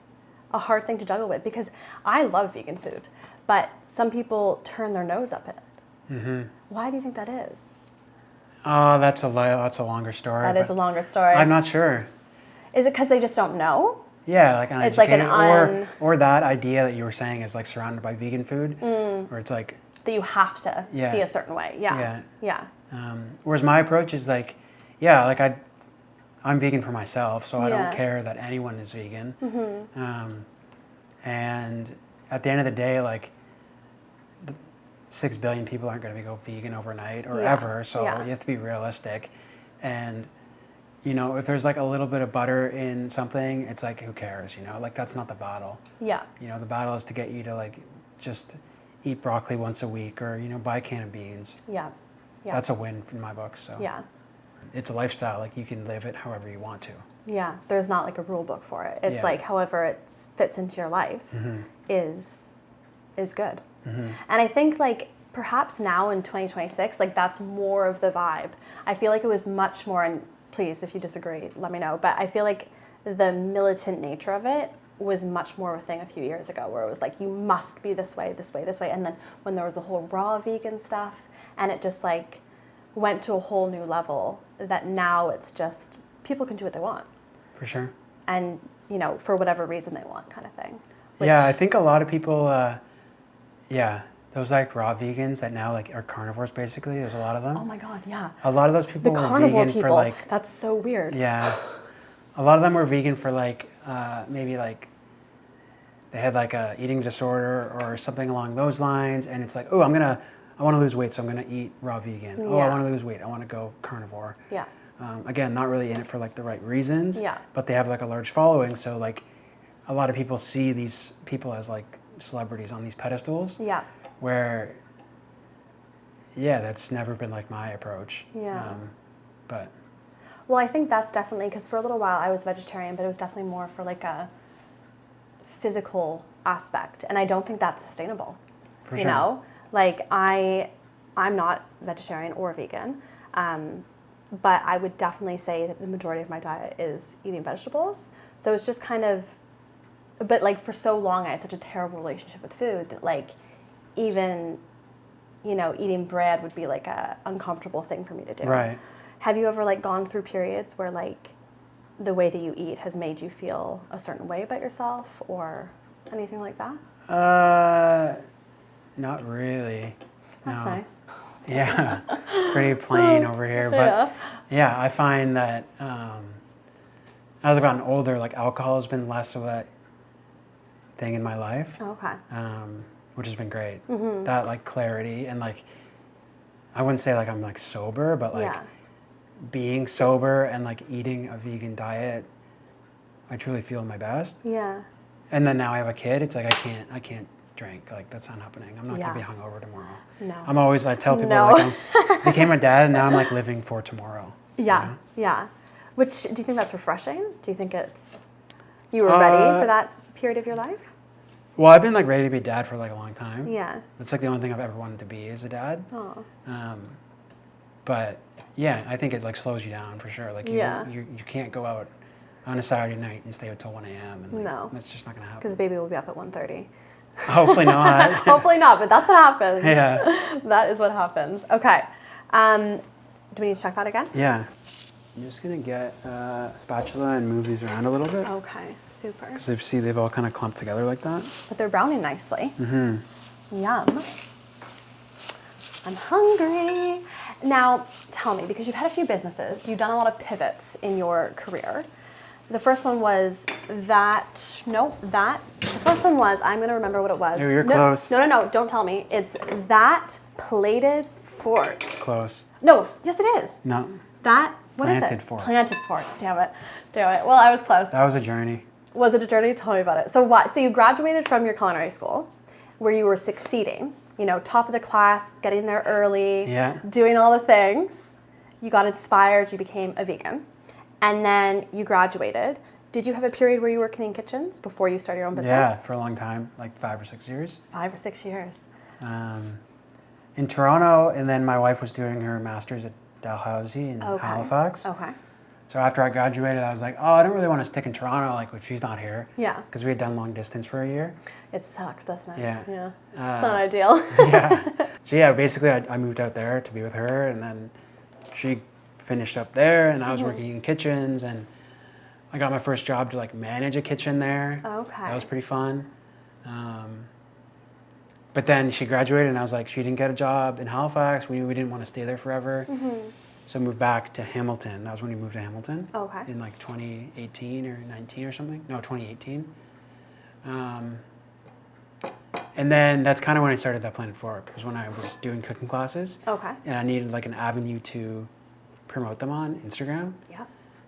a hard thing to juggle with, because I love vegan food, but some people turn their nose up at it. Why do you think that is? That's a longer story. That is a longer story. I'm not sure. Is it because they just don't know? Yeah, like uneducated, it's like an or that idea that you were saying is like surrounded by vegan food, where it's like that you have to be a certain way. Yeah. Whereas my approach is like, I'm vegan for myself, so I don't care that anyone is vegan. And at the end of the day, like, 6 billion people aren't going to go vegan overnight or ever, so you have to be realistic. And you know, if there's like a little bit of butter in something, it's like, who cares, you know? Like, that's not the battle. Yeah. You know, the battle is to get you to like just eat broccoli once a week or, you know, buy a can of beans. Yeah. Yeah. That's a win in my book. So Yeah. it's a lifestyle. Like, you can live it however you want to. Yeah. There's not like a rule book for it. It's Yeah. like however it fits into your life is good. And I think like perhaps now in 2026, like that's more of the vibe. I feel like it was much more, and please, if you disagree, let me know. But I feel like the militant nature of it was much more of a thing a few years ago, where it was like, you must be this way, this way, this way. And then when there was the whole raw vegan stuff, and it just like went to a whole new level, that now it's just, people can do what they want. For sure. And, you know, for whatever reason they want, kind of thing. Yeah, I think a lot of people, those like raw vegans that now like are carnivores basically, there's a lot of them. Oh my God, yeah. A lot of those people The were carnivore vegan people, for like, that's so weird. yeah, a lot of them were vegan for like, maybe like, they had like a eating disorder or something along those lines, and it's like, oh, I want to lose weight, so I'm gonna eat raw vegan. Oh, I want to lose weight, I want to go carnivore. Yeah. Again, not really in it for like the right reasons, Yeah. but they have like a large following, so like a lot of people see these people as like celebrities on these pedestals. Yeah. Where, yeah, that's never been like my approach. Yeah. But. Well, I think that's definitely, because for a little while I was vegetarian, but it was definitely more for like a physical aspect, and I don't think that's sustainable. For you sure. know, like I'm not vegetarian or vegan, but I would definitely say that the majority of my diet is eating vegetables. So it's just kind of, but like for so long I had such a terrible relationship with food that like even, you know, eating bread would be like a uncomfortable thing for me to do. Right. Have you ever like gone through periods where like the way that you eat has made you feel a certain way about yourself or anything like that? Not really. That's no. nice. Yeah, pretty plain over here. But yeah, I find that as I've gotten older, like alcohol has been less of a thing in my life. Okay. Which has been great. That like clarity and like, I wouldn't say like I'm like sober, but like being sober and like eating a vegan diet, I truly feel my best. Yeah. And then now I have a kid. It's like I can't drink. Like that's not happening. I'm not gonna be hungover tomorrow. No. I'm always like tell people like I became a dad and now I'm like living for tomorrow. Yeah. You know? Yeah. Which, do you think that's refreshing? Do you think you were ready for that period of your life? Well, I've been like ready to be a dad for like a long time. Yeah. That's like the only thing I've ever wanted to be is a dad. Oh. But yeah, I think it like slows you down for sure. Like you can't go out on a Saturday night and stay out till 1 a.m. and like, No. that's just not gonna happen. Because baby will be up at 1:30. Hopefully not. Hopefully not, but that's what happens. Yeah. That is what happens. Okay. Do we need to check that again? Yeah. I'm just gonna get a spatula and move these around a little bit. Okay, super. Because you see they've all kind of clumped together like that. But they're browning nicely. Yum. I'm hungry. Now, tell me, because you've had a few businesses, you've done a lot of pivots in your career. The first one was the first one was, I'm going to remember what it was. You're close. No, don't tell me. It's that plated fork. Close. No, yes it is. No. That, what is it? Planted fork. Planted fork, damn it. Well, I was close. That was a journey. Was it a journey? Tell me about it. So you graduated from your culinary school where you were succeeding, you know, top of the class, getting there early, doing all the things. You got inspired, you became a vegan. And then you graduated. Did you have a period where you worked in kitchens before you started your own business? Yeah, for a long time, like 5 or 6 years. 5 or 6 years. In Toronto, and then my wife was doing her master's at Dalhousie in Halifax. Okay. So after I graduated, I was like, oh, I don't really want to stick in Toronto, like if she's not here. Yeah. Because we had done long distance for a year. It sucks, doesn't it? Yeah. Yeah. It's not ideal. Yeah. So yeah, basically I moved out there to be with her, and then she finished up there, and I was working in kitchens, and I got my first job to like manage a kitchen there. Okay. That was pretty fun. But then she graduated, and I was like, she didn't get a job in Halifax. We didn't want to stay there forever. So I moved back to Hamilton. That was when we moved to Hamilton. Okay. In like 2018 or 19 or something. No, 2018. And then that's kind of when I started that Planet Fork, was when I was doing cooking classes. Okay. And I needed like an avenue to promote them on Instagram. Yeah.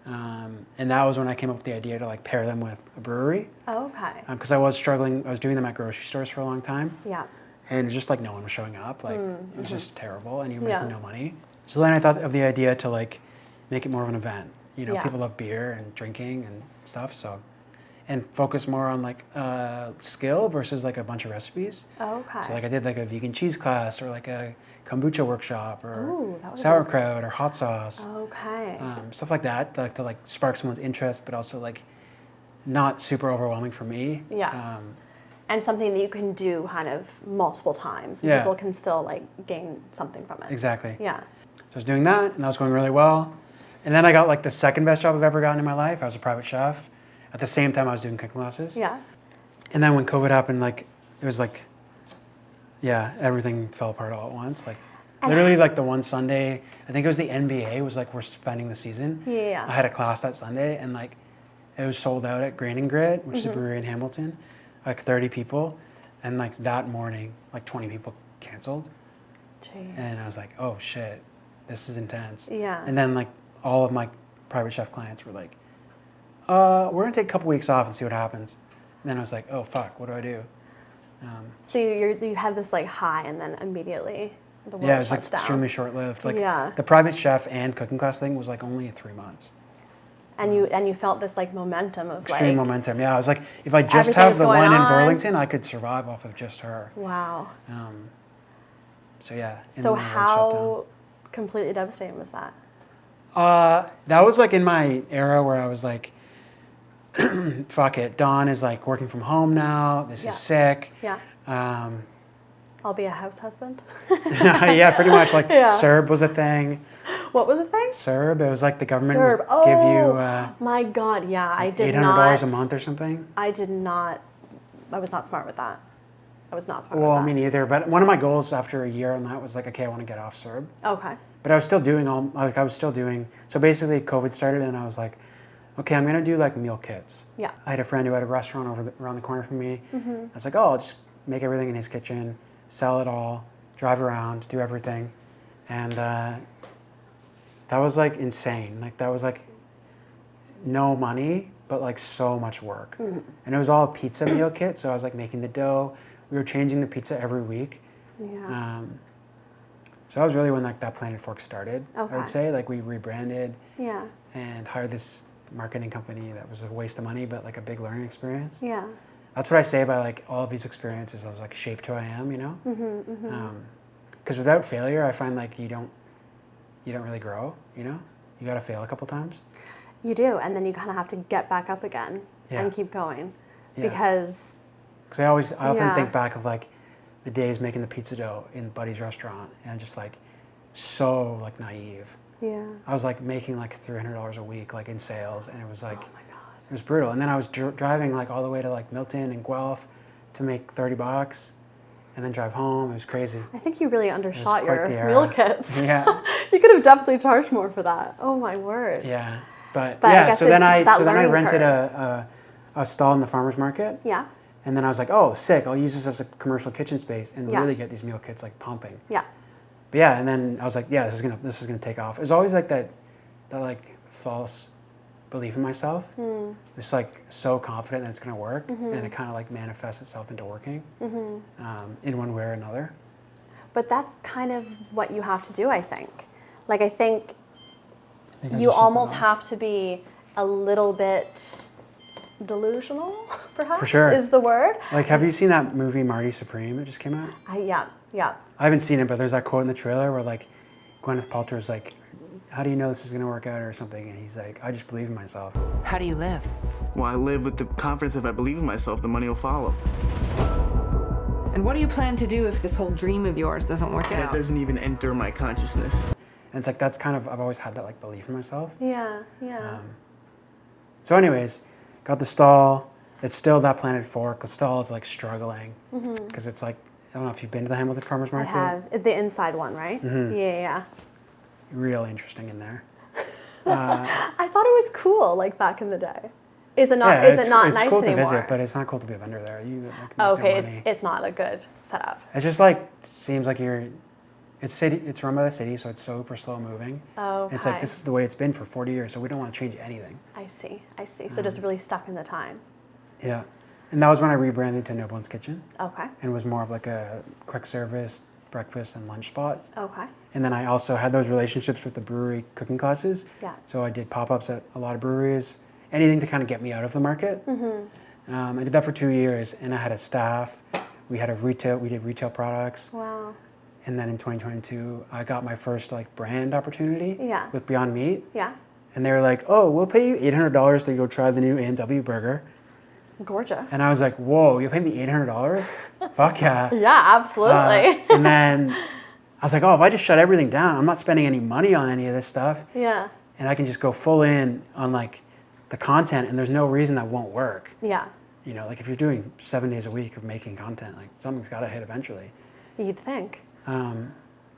And that was when I came up with the idea to like pair them with a brewery. Okay. Because I was struggling. I was doing them at grocery stores for a long time. Yeah. And it's just like no one was showing up. Like it was just terrible, and you were Yeah. making no money. So then I thought of the idea to like make it more of an event. You know, Yeah. people love beer and drinking and stuff. So, and focus more on like skill versus like a bunch of recipes. Okay. So like I did like a vegan cheese class or like a kombucha workshop or Ooh, that would've sauerkraut or hot sauce. Okay. Stuff like that, like to like spark someone's interest, but also like not super overwhelming for me. Yeah. And something that you can do kind of multiple times. Yeah. People can still like gain something from it. Exactly. Yeah. So I was doing that, and that was going really well. And then I got like the second best job I've ever gotten in my life. I was a private chef. At the same time, I was doing cooking classes. Yeah. And then when COVID happened, like it was like, yeah, everything fell apart all at once. Like literally, like the one Sunday, I think it was the NBA was like we're spending the season. Yeah. I had a class that Sunday, and like it was sold out at Grain and Grit, which is a brewery in Hamilton, like 30 people, and like that morning, like 20 people canceled, Jeez. and I was like, oh shit, this is intense. Yeah. And then like all of my private chef clients were like, we're gonna take a couple weeks off and see what happens. And then I was like, oh fuck, what do I do? So you have this like high, and then immediately the world Yeah, it was like shuts down. extremely short-lived. Like Yeah. the private chef and cooking class thing was like only 3 months. And you felt this like momentum of Extreme like momentum. Yeah, I was like, if I just everything's have the going one in on. Burlington, I could survive off of just her. wow. So yeah. and So then the world shut how completely devastating was that? down. That was like in my era where I was like, fuck it. Dawn is like working from home now. This Yeah. is sick. Yeah. Um, I'll be a house husband. yeah, pretty much. Like Yeah. CERB was a thing. What was the thing? CERB, it was like the government CERB. would give you Oh my God! Yeah, I did $800 not. a month or something. I did not. I was not smart with that. I was not smart Well, with that. me neither. But one of my goals after a year on that was like, okay, I want to get off CERB. Okay. But I was still doing so basically COVID started and I was like, okay, I'm gonna do like meal kits. Yeah. I had a friend who had a restaurant around the corner from me. I was like, oh, I'll just make everything in his kitchen, sell it all, drive around, do everything. And that was like insane. Like that was like no money, but like so much work. And it was all a pizza meal kit. So I was like making the dough. We were changing the pizza every week. Yeah. So that was really when like that Planet Fork started. I Okay. would say like we rebranded Yeah. and hired this marketing company that was a waste of money, but like a big learning experience. Yeah. That's what I say by like all of these experiences has like shaped who I am, you know? Because without failure, I find like you don't really grow, you know? You gotta fail a couple times. You do, and then you kind of have to get back up again Yeah. and keep going, Yeah. because Because I often Yeah. think back of like the days making the pizza dough in Buddy's restaurant and just like so like naive. yeah. I was like making like $300 a week like in sales, and it was like Oh my God. it was brutal. And then I was driving like all the way to like Milton and Guelph to make $30, and then drive home. It was crazy. I think you really undershot quite your the era. meal kits. Yeah, You could have definitely charged more for that. Oh my word. yeah, but I yeah. guess So then it's that I learning rented curve. a stall in the farmers market, Yeah. and then I was like, oh, sick! I'll use this as a commercial kitchen space and Yeah. really get these meal kits like pumping. Yeah. But yeah, and then I was like, yeah, this is gonna take off. It was always like that like false belief in myself. Just like so confident that it's gonna work, and it kind of like manifests itself into working in one way or another. But that's kind of what you have to do, I think. Like, I think I you just shut almost that off. have to be a little bit delusional, perhaps, For sure. is the word. Like, have you seen that movie Marty Supreme that just came out? Yeah. I haven't seen it, but there's that quote in the trailer where like Gwyneth Paltrow's like, how do you know this is gonna work out or something? And he's like, I just believe in myself. How do you live? Well, I live with the confidence if I believe in myself, the money will follow. And what do you plan to do if this whole dream of yours doesn't work That out? doesn't even enter my consciousness. And it's like, that's kind of, I've always had that like belief in myself. Yeah. So anyways, got the stall. It's still that Planet Fork. The stall is like struggling because it's like, I don't know if you've been to the Hamilton Farmers I Market. have the inside one, right? Yeah. Real interesting in there. I thought it was cool, like back in the day. Is it not? Yeah, is it not it's nice cool anymore? to visit, but it's not cool to be a vendor there. You like, make Oh, no okay, money. it's not a good setup. It's just like seems like you're It's run by the city, so it's super slow moving. Oh, And it's like, this is the way it's been for 40 years, so we don't want to change anything. I see. So just really stuck in the time. Yeah. And that was when I rebranded to No Bones Kitchen. Okay. And was more of like a quick service, breakfast and lunch spot. Okay. And then I also had those relationships with the brewery cooking classes. Yeah. So I did pop-ups at a lot of breweries, anything to kind of get me out of the market. I did that for 2 years, and I had a staff. We did retail products. Wow. And then in 2022, I got my first like brand opportunity Yeah. with Beyond Meat. Yeah. And they were like, oh, we'll pay you $800 to go try the new A&W burger. Gorgeous. And I was like, whoa, you'll pay me $800? Fuck yeah. Yeah, absolutely. And then I was like, oh, if I just shut everything down, I'm not spending any money on any of this stuff. Yeah. And I can just go full in on like the content, and there's no reason that won't work. Yeah. You know, like if you're doing 7 days a week of making content, like something's got to hit eventually. You'd think. So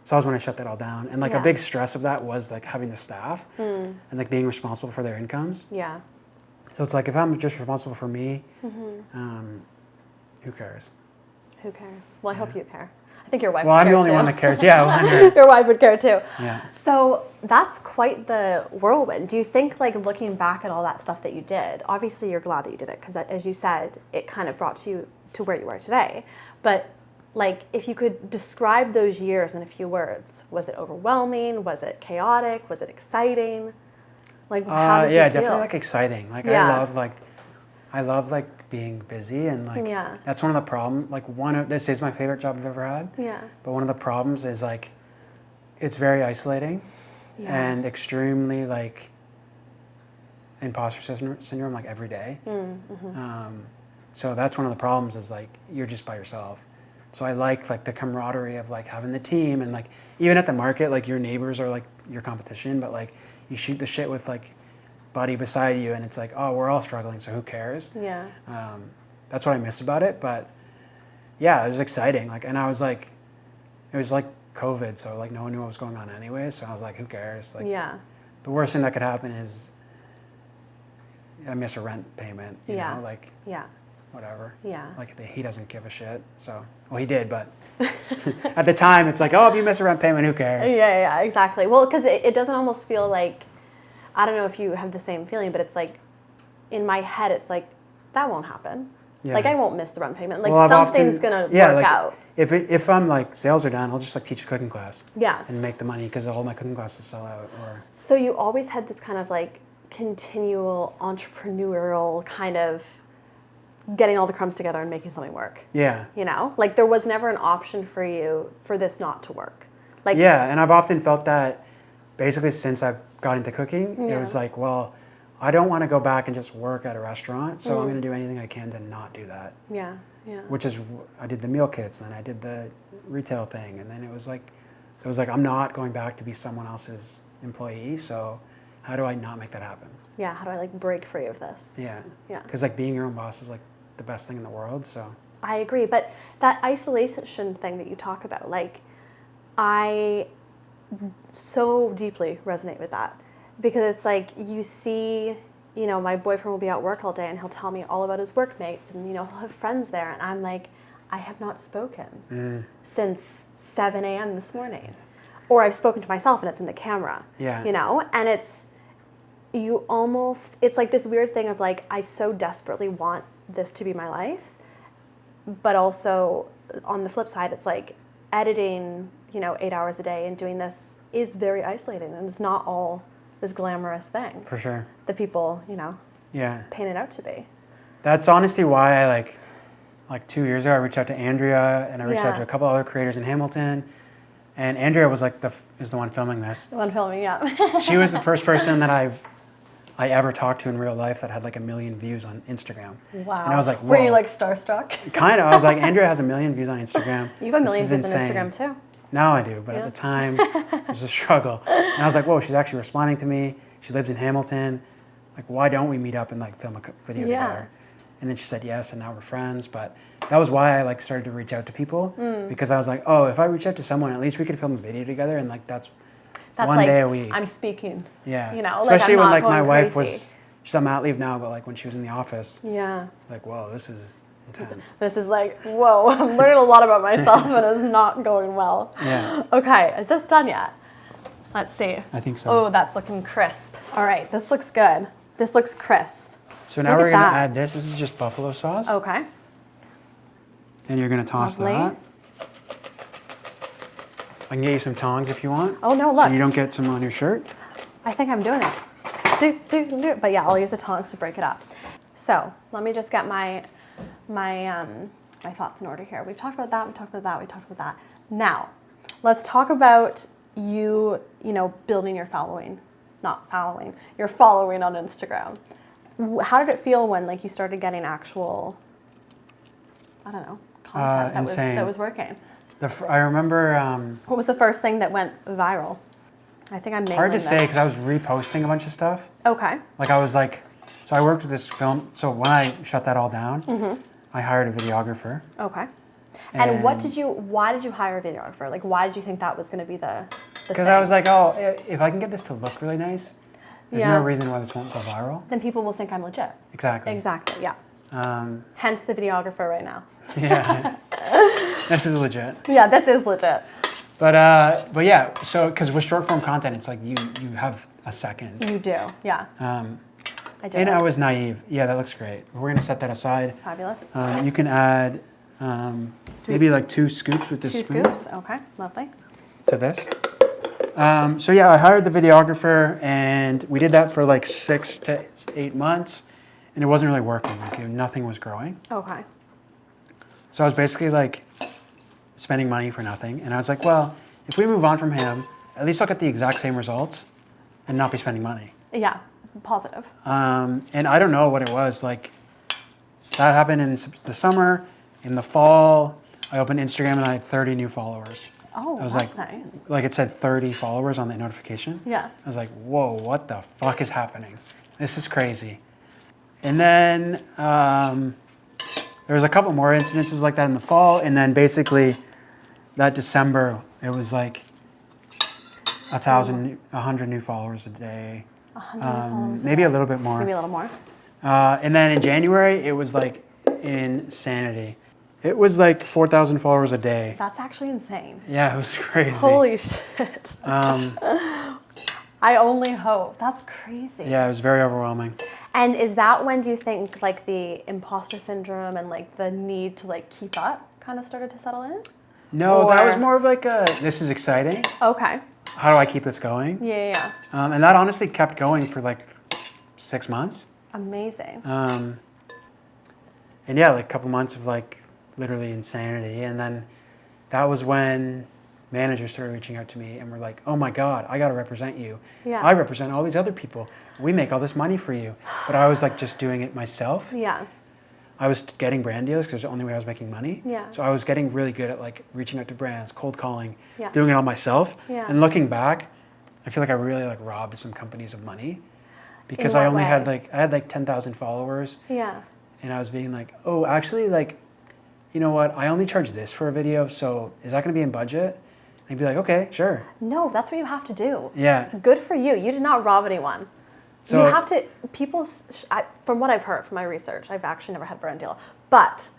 that was when I shut that all down. And like Yeah. a big stress of that was like having the staff and like being responsible for their incomes. Yeah. So it's like if I'm just responsible for me, who cares? Who cares? Well, I hope you care. I think your wife Well, would I'm care the only too. one that cares. Yeah, 100. Your wife would care too. Yeah. So that's quite the whirlwind. Do you think, like, looking back at all that stuff that you did, obviously you're glad that you did it because, as you said, it kind of brought you to where you are today. But, like, if you could describe those years in a few words, was it overwhelming? Was it chaotic? Was it exciting? Like, how did you feel? Definitely like exciting. Like Yeah. I love being busy, and like Yeah. that's one of the problems. Like this is my favorite job I've ever had. Yeah. But one of the problems is like it's very isolating Yeah. and extremely like imposter syndrome like every day. So that's one of the problems is like you're just by yourself. So I like the camaraderie of like having the team, and like even at the market, like your neighbors are like your competition, but like you shoot the shit with like buddy beside you, and it's like, oh, we're all struggling, so who cares? Yeah. That's what I miss about it. But yeah, it was exciting. Like, and I was like, it was like COVID, so like no one knew what was going on anyway. So I was like, who cares? Like, Yeah. the worst thing that could happen is I miss a rent payment. You Yeah. know, like Yeah. whatever. Yeah. Like he doesn't give a shit. So, well, he did, but at the time, it's like, oh, if you miss a rent payment, who cares? Yeah, exactly. Well, because it doesn't almost feel like, I don't know if you have the same feeling, but it's like, in my head, it's like, that won't happen. Yeah. Like, I won't miss the rent payment. Like, Well, something's going to work like, out. If I'm like sales are down, I'll just like teach a cooking class. Yeah. And make the money because all my cooking classes sell out. Or So you always had this kind of like continual entrepreneurial kind of getting all the crumbs together and making something work. yeah. You know? Like, there was never an option for you for this not to work. Like, Yeah, and I've often felt that basically since I got into cooking, Yeah. it was like, well, I don't want to go back and just work at a restaurant, so I'm going to do anything I can to not do that. Yeah. Which is, I did the meal kits, and I did the retail thing, and then it was like I'm not going back to be someone else's employee, so how do I not make that happen? Yeah. How do I like break free of this? Yeah. Yeah. Because like being your own boss is like the best thing in the world, so. I agree, but that isolation thing that you talk about, like, I so deeply resonate with that because it's like you see, you know, my boyfriend will be at work all day and he'll tell me all about his workmates and, you know, he'll have friends there, and I'm like, I have not spoken since 7 a.m. this morning, or I've spoken to myself and it's in the camera. Yeah. You know, and it's like this weird thing of like, I so desperately want this to be my life, but also on the flip side, it's like editing, you know, 8 hours a day and doing this is very isolating, and it's not all this glamorous thing For sure. that people, you know, Yeah. paint it out to be. That's honestly why I like 2 years ago, I reached out to Andrea, and I reached out Yeah. to a couple other creators in Hamilton, and Andrea was like is the one filming this. The one filming, yeah. She was the first person that I ever talked to in real life that had like 1 million views on Instagram. Wow. And I was like, whoa. Were you like starstruck? Kind of. I was like, Andrea has 1 million views on Instagram. You have a million This is views on insane. Instagram too. Now I do, but Yeah. at the time, it was a struggle. And I was like, whoa, she's actually responding to me. She lives in Hamilton. Like, why don't we meet up and like film a video Yeah. together? And then she said yes, and now we're friends. But that was why I like started to reach out to people because I was like, oh, if I reach out to someone, at least we could film a video together, and like that's one like, day a week. I'm speaking. Yeah. You know, like, especially I'm when not like my going wife crazy. was, she's on mat leave now, but like when she was in the office, Yeah. like, whoa, this is intense. This is like, whoa, I'm learning a lot about myself and it's not going well. Yeah. Okay, is this done yet? Let's see. I think so. Oh, that's looking crisp. All right, this looks good. This looks crisp. So now Look we're at gonna that. add this. This is just buffalo sauce. Okay. And you're gonna toss Lovely. that. I can get you some tongs if you want. Oh, no, look. So you don't get some on your shirt. I think I'm doing it. Do. But yeah, I'll use the tongs to break it up. So let me just get my thoughts in order here. We've talked about that. We talked about that. We talked about that. Now, let's talk about you know, building your following, your following on Instagram. How did it feel when like you started getting actual, I don't know, content that was working? I remember. What was the first thing that went viral? I think I'm nailing Hard to this. say because I was reposting a bunch of stuff. Okay. Like I was like, so I worked with this film. So when I shut that all down, I hired a videographer. Okay. And why did you hire a videographer? Like, why did you think that was going to be the Because thing? I was like, oh, if I can get this to look really nice, there's Yeah. no reason why this won't go viral. Then people will think I'm legit. Exactly. Exactly, yeah. Um, Hence the videographer right now. yeah. This is legit. Yeah, this is legit. But yeah, so because with short form content, it's like you have a second. You do, yeah. I did. And I was naive. Yeah, that looks great. We're gonna set that aside. Fabulous. You can add maybe like 2 scoops with this 2 spoon scoops, okay, lovely. to this. So yeah, I hired the videographer, and we did that for like 6 to 8 months, and it wasn't really working. Like nothing was growing. Okay. So I was basically like spending money for nothing, and I was like, well, if we move on from him, at least I'll get the exact same results, and not be spending money. Yeah, positive. And I don't know what it was. Like that happened in the summer. In the fall, I opened Instagram and I had 30 new followers. Oh, I was that's like, nice. Like it said 30 followers on the notification. Yeah. I was like, whoa, what the fuck is happening? This is crazy. And then there was a couple more incidences like that in the fall, and then basically that December, it was like 100 new followers a day. 100 followers a Maybe day. a little bit more. Maybe a little more. And then in January, it was like insanity. It was like 4,000 followers a day. That's actually insane. Yeah, it was crazy. Holy shit. I only hope. That's crazy. Yeah, it was very overwhelming. And is that when do you think like the imposter syndrome and like the need to like keep up kind of started to settle in? No, that was Or- more of like a, this is exciting. Okay. How do I keep this going? Yeah. And that honestly kept going for like 6 months. Amazing. And yeah, like a couple months of like literally insanity. And then that was when managers started reaching out to me and were like, oh my God, I got to represent you. Yeah. I represent all these other people. We make all this money for you. But I was like just doing it myself. Yeah. I was getting brand deals because it was the only way I was making money. Yeah. So I was getting really good at like reaching out to brands, cold calling, Yeah. doing it all myself. Yeah. And looking back, I feel like I really like robbed some companies of money because In I what only had way? I had like 10,000 followers, Yeah. and I was being like, oh, actually, like, you know what? I only charge this for a video, so is that going to be in budget? And they'd be like, okay, sure. No, that's what you have to do. Yeah. Good for you. You did not rob anyone. So you have to, from what I've heard from my research, I've actually never had a brand deal, but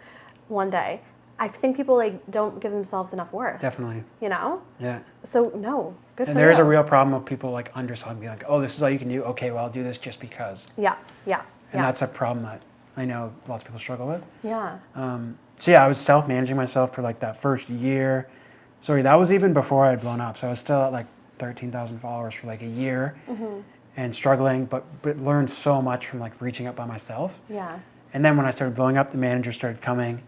one day, I think people like don't give themselves enough worth. definitely, You know? yeah. So no, good And for there is you. a real problem of people like underselling, being like, oh, this is all you can do. Okay, well, I'll do this just because. Yeah, yeah, And yeah. that's a problem that I know lots of people struggle with. Yeah. So yeah, I was self-managing myself for like that first year. Sorry, that was even before I had blown up. So I was still at like 13,000 followers for like a year and struggling, but learned so much from like reaching out by myself. Yeah. And then when I started blowing up, the managers started coming,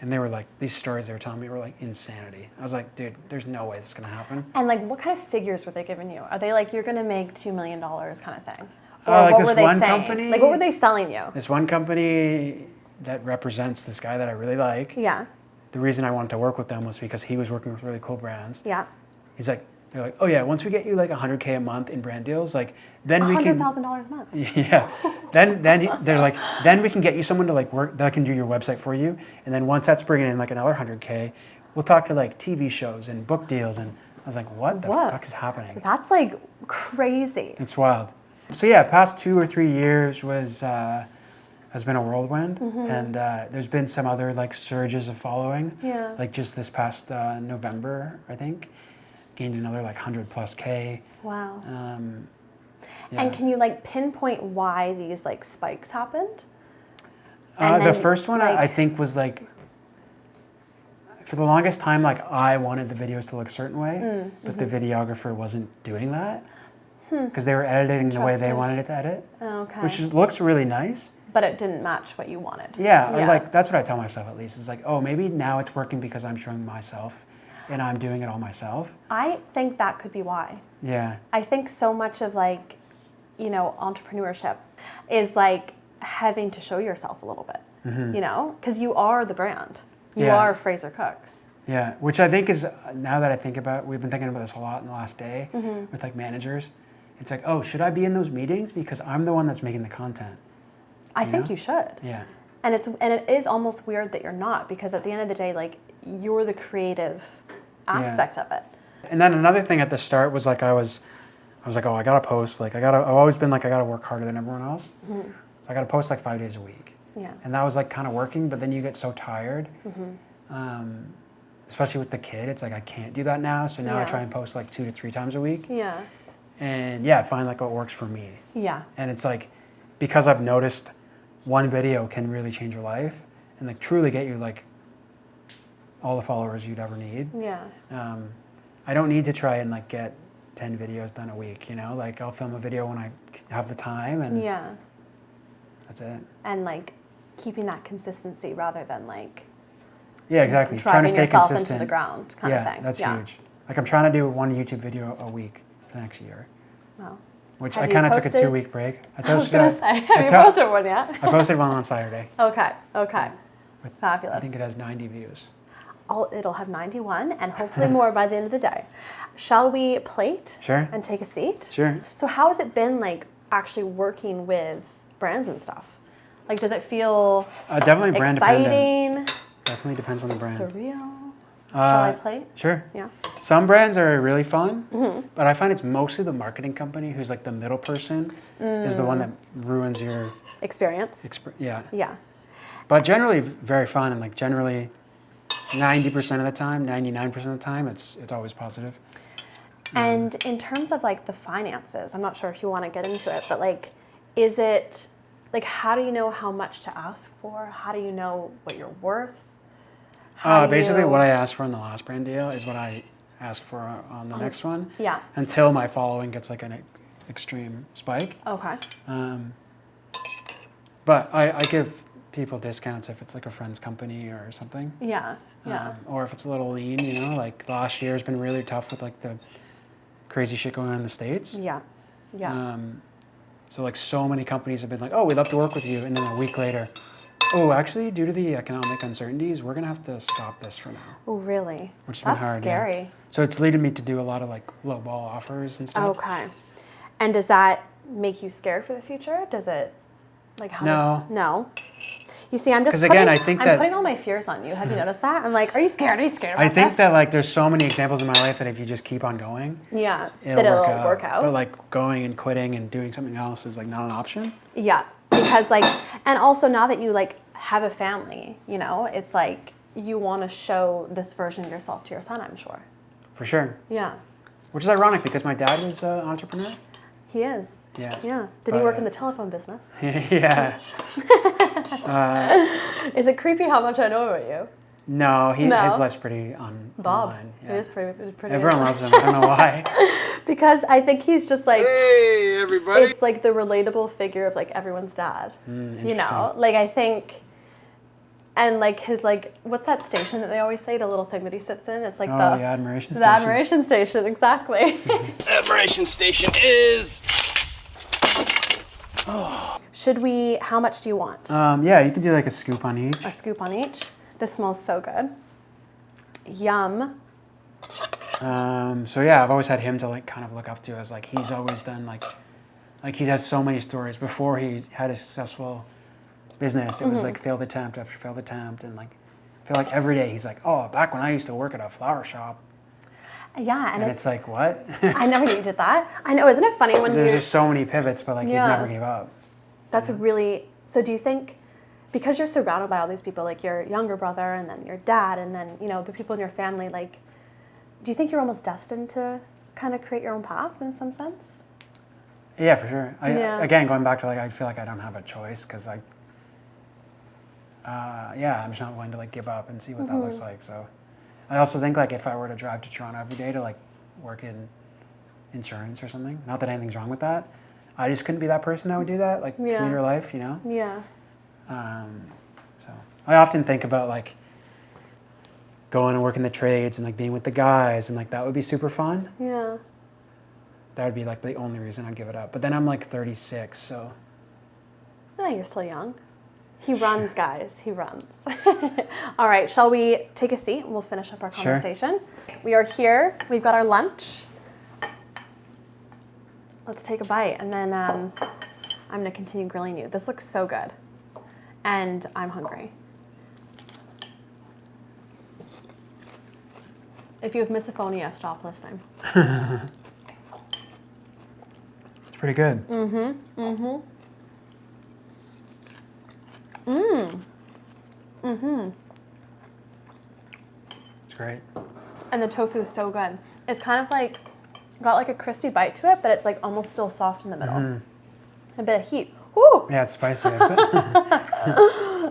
and they were like, these stories they were telling me were like insanity. I was like, dude, there's no way this is gonna happen. And like, what kind of figures were they giving you? Are they like, you're gonna make $2 million kind of thing? Like what this were they one saying? company- Like, what were they selling you? This one company that represents this guy that I really like, Yeah. the reason I wanted to work with them was because he was working with really cool brands. Yeah. He's like, they're like, oh yeah, once we get you like 100K a month in brand deals, like then we can. $100,000 a month. Yeah, they're like, then we can get you someone to like work that can do your website for you, and then once that's bringing in like another 100K, we'll talk to like TV shows and book deals, and I was like, what the What? fuck is happening? That's like crazy. It's wild. So yeah, past 2 or 3 years was has been a whirlwind, and there's been some other like surges of following. Yeah. Like just this past November, I think, gained another like 100+ K. Wow. Yeah. And can you like pinpoint why these like spikes happened? The first one I like- think was like, for the longest time, like I wanted the videos to look a certain way, but the videographer wasn't doing that because they were editing the way they Interesting. wanted it to edit, Okay. which looks really nice. But it didn't match what you wanted. Yeah, or like that's what I tell myself at least. It's like, oh, maybe now it's working because I'm showing myself and I'm doing it all myself. I think that could be why. Yeah. I think so much of like, you know, entrepreneurship is like having to show yourself a little bit, you know, because you are the brand. You Yeah. are FraserCooks. Yeah, which I think is, now that I think about it, we've been thinking about this a lot in the last day with like managers. It's like, oh, should I be in those meetings? Because I'm the one that's making the content. I think know? you should. Yeah. And it is almost weird that you're not, because at the end of the day, like, you're the creative aspect of it. And then another thing at the start was like I was like, oh, I gotta post. Like I've always been like I gotta work harder than everyone else. So I gotta post like 5 days a week. Yeah. And that was like kind of working, but then you get so tired. Especially with the kid, it's like I can't do that now. So now I Yeah. try and post like 2 to 3 times a week. Yeah. And yeah, find like what works for me. Yeah. And it's like, because I've noticed one video can really change your life and like truly get you like all the followers you'd ever need. Yeah. I don't need to try and like get 10 videos done a week, you know? Like I'll film a video when I have the time and Yeah. that's it. And like keeping that consistency rather than like Yeah, exactly. Trying to driving stay yourself consistent. into the ground kind of Yeah, thing. that's huge. Like I'm trying to do one YouTube video a week for the next year, Wow. which Have I you kind of took a posted- 2-week break. I was gonna say, have you posted one yet? I posted one on Saturday. Okay. Okay. With, Fabulous. I think it has 90 views. It'll have 91 and hopefully more by the end of the day. Shall we plate? Sure. And take a seat? Sure. So how has it been like actually working with brands and stuff? Like, does it feel Definitely brand dependent. exciting, Definitely depends on the brand. surreal? Shall I plate? Sure. Yeah. Some brands are really fun, but I find it's mostly the marketing company who's like the middle person is the one that ruins your Experience? yeah. Yeah. But generally very fun and like generally 90% of the time, 99% of the time, it's always positive. And in terms of like the finances, I'm not sure if you want to get into it, but like, is it like, how do you know how much to ask for? How do you know what you're worth? How do Basically, you- what I asked for in the last brand deal is what I ask for on the next one. Yeah. Until my following gets like an extreme spike. Okay. But I give people discounts if it's like a friend's company or something. Yeah. Yeah. Or if it's a little lean, you know, like last year has been really tough with like the crazy shit going on in the States. Yeah. Yeah. So like so many companies have been like, oh, we'd love to work with you. And then a week later, oh, actually, due to the economic uncertainties, we're going to have to stop this for now. Oh, really? Which has been That's hard. scary. Yeah. So it's leading me to do a lot of like low ball offers and stuff. Okay. And does that make you scared for the future? Does it, like, how No. No? You see, I'm just 'Cause again, putting, I think I'm that- putting all my fears on you. Have you noticed that? I'm like, are you scared? Are you scared about I think this? that like there's so many examples in my life that if you just keep on going, Yeah, it'll that it'll work out. work But like going and quitting and doing something else is like not an option. Yeah, because like, and also now that you like have a family, you know, it's like you want to show this version of yourself to your son, I'm sure. For sure. Yeah, Which is ironic because my dad was an entrepreneur. he is. Yeah. Yeah. Did he But, work in the telephone business? Yeah. Is it creepy how much I know about you? No, No. his life's pretty Bob. online. It is pretty. Everyone loves him. I don't know why. Because I think he's just like, Hey, everybody. it's like the relatable figure of like everyone's dad. You know, like I think, and like his like, what's that station that they always say, the little thing that he sits in? It's like Oh, the the admiration the station. admiration station, exactly. Admiration station is. Should we? How much do you want? Yeah, you can do like a scoop on each. A scoop on each. This smells so good. Yum. So yeah, I've always had him to like kind of look up to as like he's always done like he has so many stories before he had a successful business. It was like failed attempt after failed attempt, and like I feel like every day he's like, oh, back when I used to work at a flower shop, Yeah, and it's like what? I never knew you did that. I know, isn't it funny when There's you? just so many pivots, but like Yeah. he never gave up. That's really. So do you think? because you're surrounded by all these people, like your younger brother and then your dad and then, you know, the people in your family, like, do you think you're almost destined to kind of create your own path in some sense? Yeah, for sure. Yeah. Again, going back to like, I feel like I don't have a choice because I'm just not willing to like give up and see what that looks like. So I also think like if I were to drive to Toronto every day to like work in insurance or something, not that anything's wrong with that, I just couldn't be that person that would do that, like commuter life, you know? Yeah. So I often think about like going and working the trades and like being with the guys and like that would be super fun. Yeah. That would be like the only reason I'd give it up. But then I'm like 36, so. No, you're still young. He runs, guys. He runs. All right, shall we take a seat and we'll finish up our conversation? Sure. We are here. We've got our lunch. Let's take a bite, and then I'm going to continue grilling you. This looks so good, and I'm hungry. If you have misophonia, stop listening. It's pretty good. It's great. And the tofu is so good. It's kind of like, got like a crispy bite to it, but it's like almost still soft in the middle. A bit of heat. Woo! Yeah, it's spicy.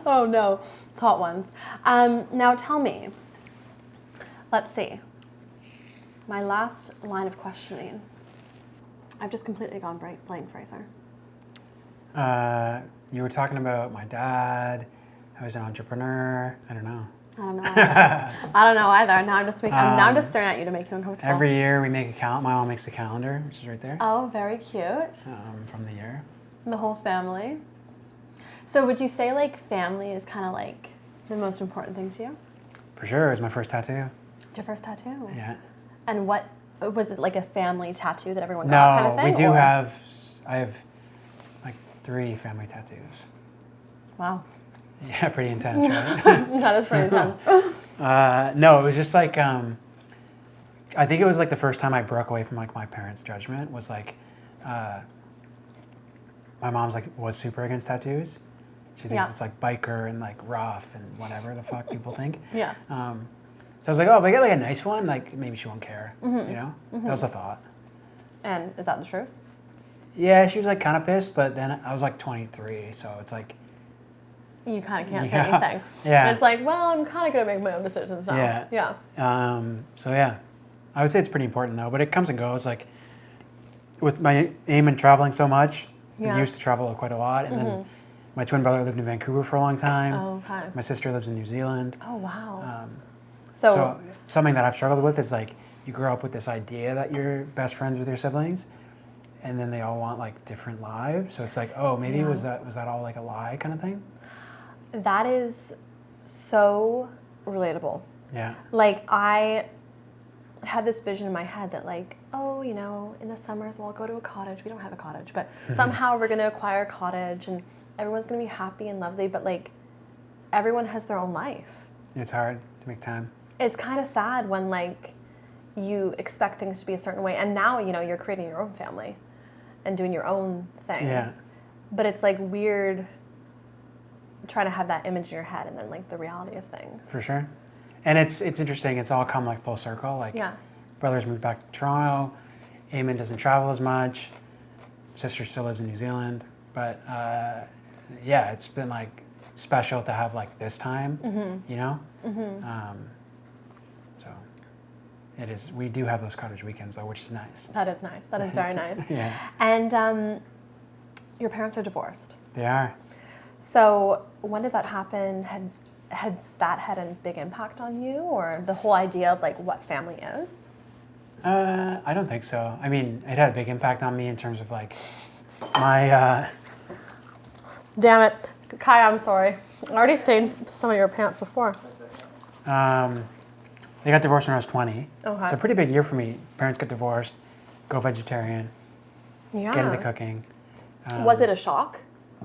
Oh no, it's hot ones. Now tell me, let's see. My last line of questioning. I've just completely gone blank, Fraser. You were talking about my dad, how he's an entrepreneur. I don't know. I don't know either. I don't know either. Now I'm just staring at you to make you uncomfortable. Every year we make a calendar. My mom makes a calendar, which is right there. Oh, very cute. From the year. The whole family. So would you say like family is kind of like the most important thing to you? For sure. It was my first tattoo. It's your first tattoo? Yeah. And what, was it like a family tattoo that everyone got kind of thing? No, we do or? I have like 3 family tattoos. Wow. Yeah, pretty intense, right? That is pretty intense. No, it was just like, I think it was like the first time I broke away from like my parents' judgment was like, my mom's like was super against tattoos. She thinks it's like biker and like rough and whatever the fuck people think. Yeah. So I was like, oh, if I get like a nice one, like maybe she won't care, you know? That was a thought. And is that the truth? Yeah, she was like kind of pissed, but then I was like 23, so it's like. You kind of can't say anything. Yeah. It's like, well, I'm kind of going to make my own decisions now. Yeah. Yeah. So yeah, I would say it's pretty important though, but it comes and goes. Like with my aim in traveling so much, I used to travel quite a lot, and then my twin brother lived in Vancouver for a long time. Oh, okay. My sister lives in New Zealand. Oh, wow. So something that I've struggled with is like you grow up with this idea that you're best friends with your siblings, and then they all want like different lives. So it's like, oh, maybe was that all like a lie kind of thing? That is so relatable. Yeah. Like, I had this vision in my head that like, oh, you know, in the summers we'll go to a cottage. We don't have a cottage, but somehow we're going to acquire a cottage and everyone's going to be happy and lovely. But like, everyone has their own life. It's hard to make time. It's kind of sad when like you expect things to be a certain way. And now, you know, you're creating your own family and doing your own thing. Yeah. But it's like weird trying to have that image in your head and then like the reality of things. For sure. And it's interesting. It's all come like full circle. Like brothers moved back to Toronto. Eamon doesn't travel as much. Sister still lives in New Zealand. But yeah, it's been like special to have like this time, you know? So it is. We do have those cottage weekends though, which is nice. That is nice. That is very nice. Yeah. And your parents are divorced. They are. So when did that happen? Had that had a big impact on you, or the whole idea of like what family is? I don't think so. I mean, it had a big impact on me in terms of like my. Damn it, Kai! I'm sorry. I already stained some of your pants before. They got divorced when I was 20. Okay. It's a pretty big year for me. Parents get divorced, go vegetarian, Yeah. get into cooking. Was it a shock?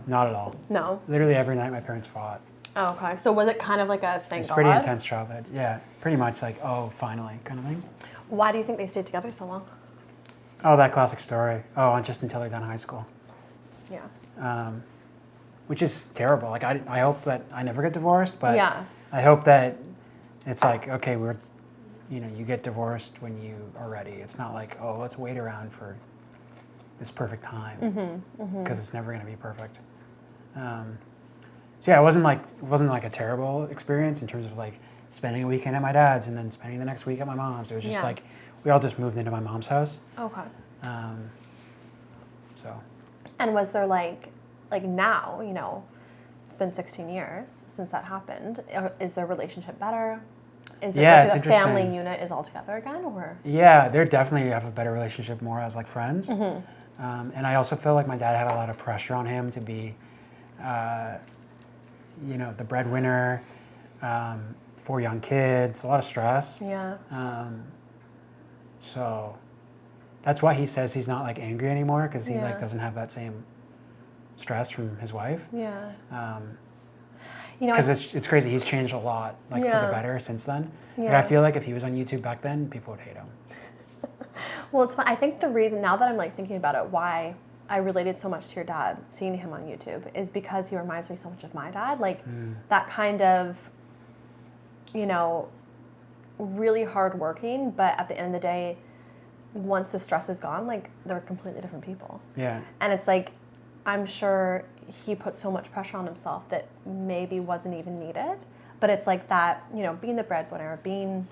Not at all. No. Literally every night my parents fought. Oh, okay. So was it kind of like a thank It's God? pretty intense childhood. Yeah, pretty much like, oh, finally kind of thing. Why do you think they stayed together so long? Oh, that classic story. Oh, just until they're done high school. Yeah. which is terrible. Like I hope that I never get divorced, but Yeah. I hope that it's like, okay, you get divorced when you are ready. It's not like, oh, let's wait around for this perfect time, because it's never going to be perfect. So yeah, it wasn't like a terrible experience in terms of like spending a weekend at my dad's and then spending the next week at my mom's. It was just like we all just moved into my mom's house. Okay. So. And was there like now, it's been 16 years since that happened. Is their relationship better? Is it Yeah, like it's the family interesting. unit is all together again, or? Yeah, they definitely have a better relationship more as like friends. And I also feel like my dad had a lot of pressure on him to be, the breadwinner, 4 young kids, a lot of stress. Yeah. So that's why he says he's not like angry anymore, because he Yeah. like doesn't have that same stress from his wife. Yeah. Because it's crazy. He's changed a lot, like for the Yeah. better since then. Like, Yeah. I feel like if he was on YouTube back then, people would hate him. Well, it's fun. I think the reason, now that I'm like thinking about it, why I related so much to your dad, seeing him on YouTube, is because he reminds me so much of my dad. Like that kind of, really hardworking, but at the end of the day, once the stress is gone, like they're completely different people. Yeah. And it's like, I'm sure he put so much pressure on himself that maybe wasn't even needed. But it's like that, being the breadwinner, being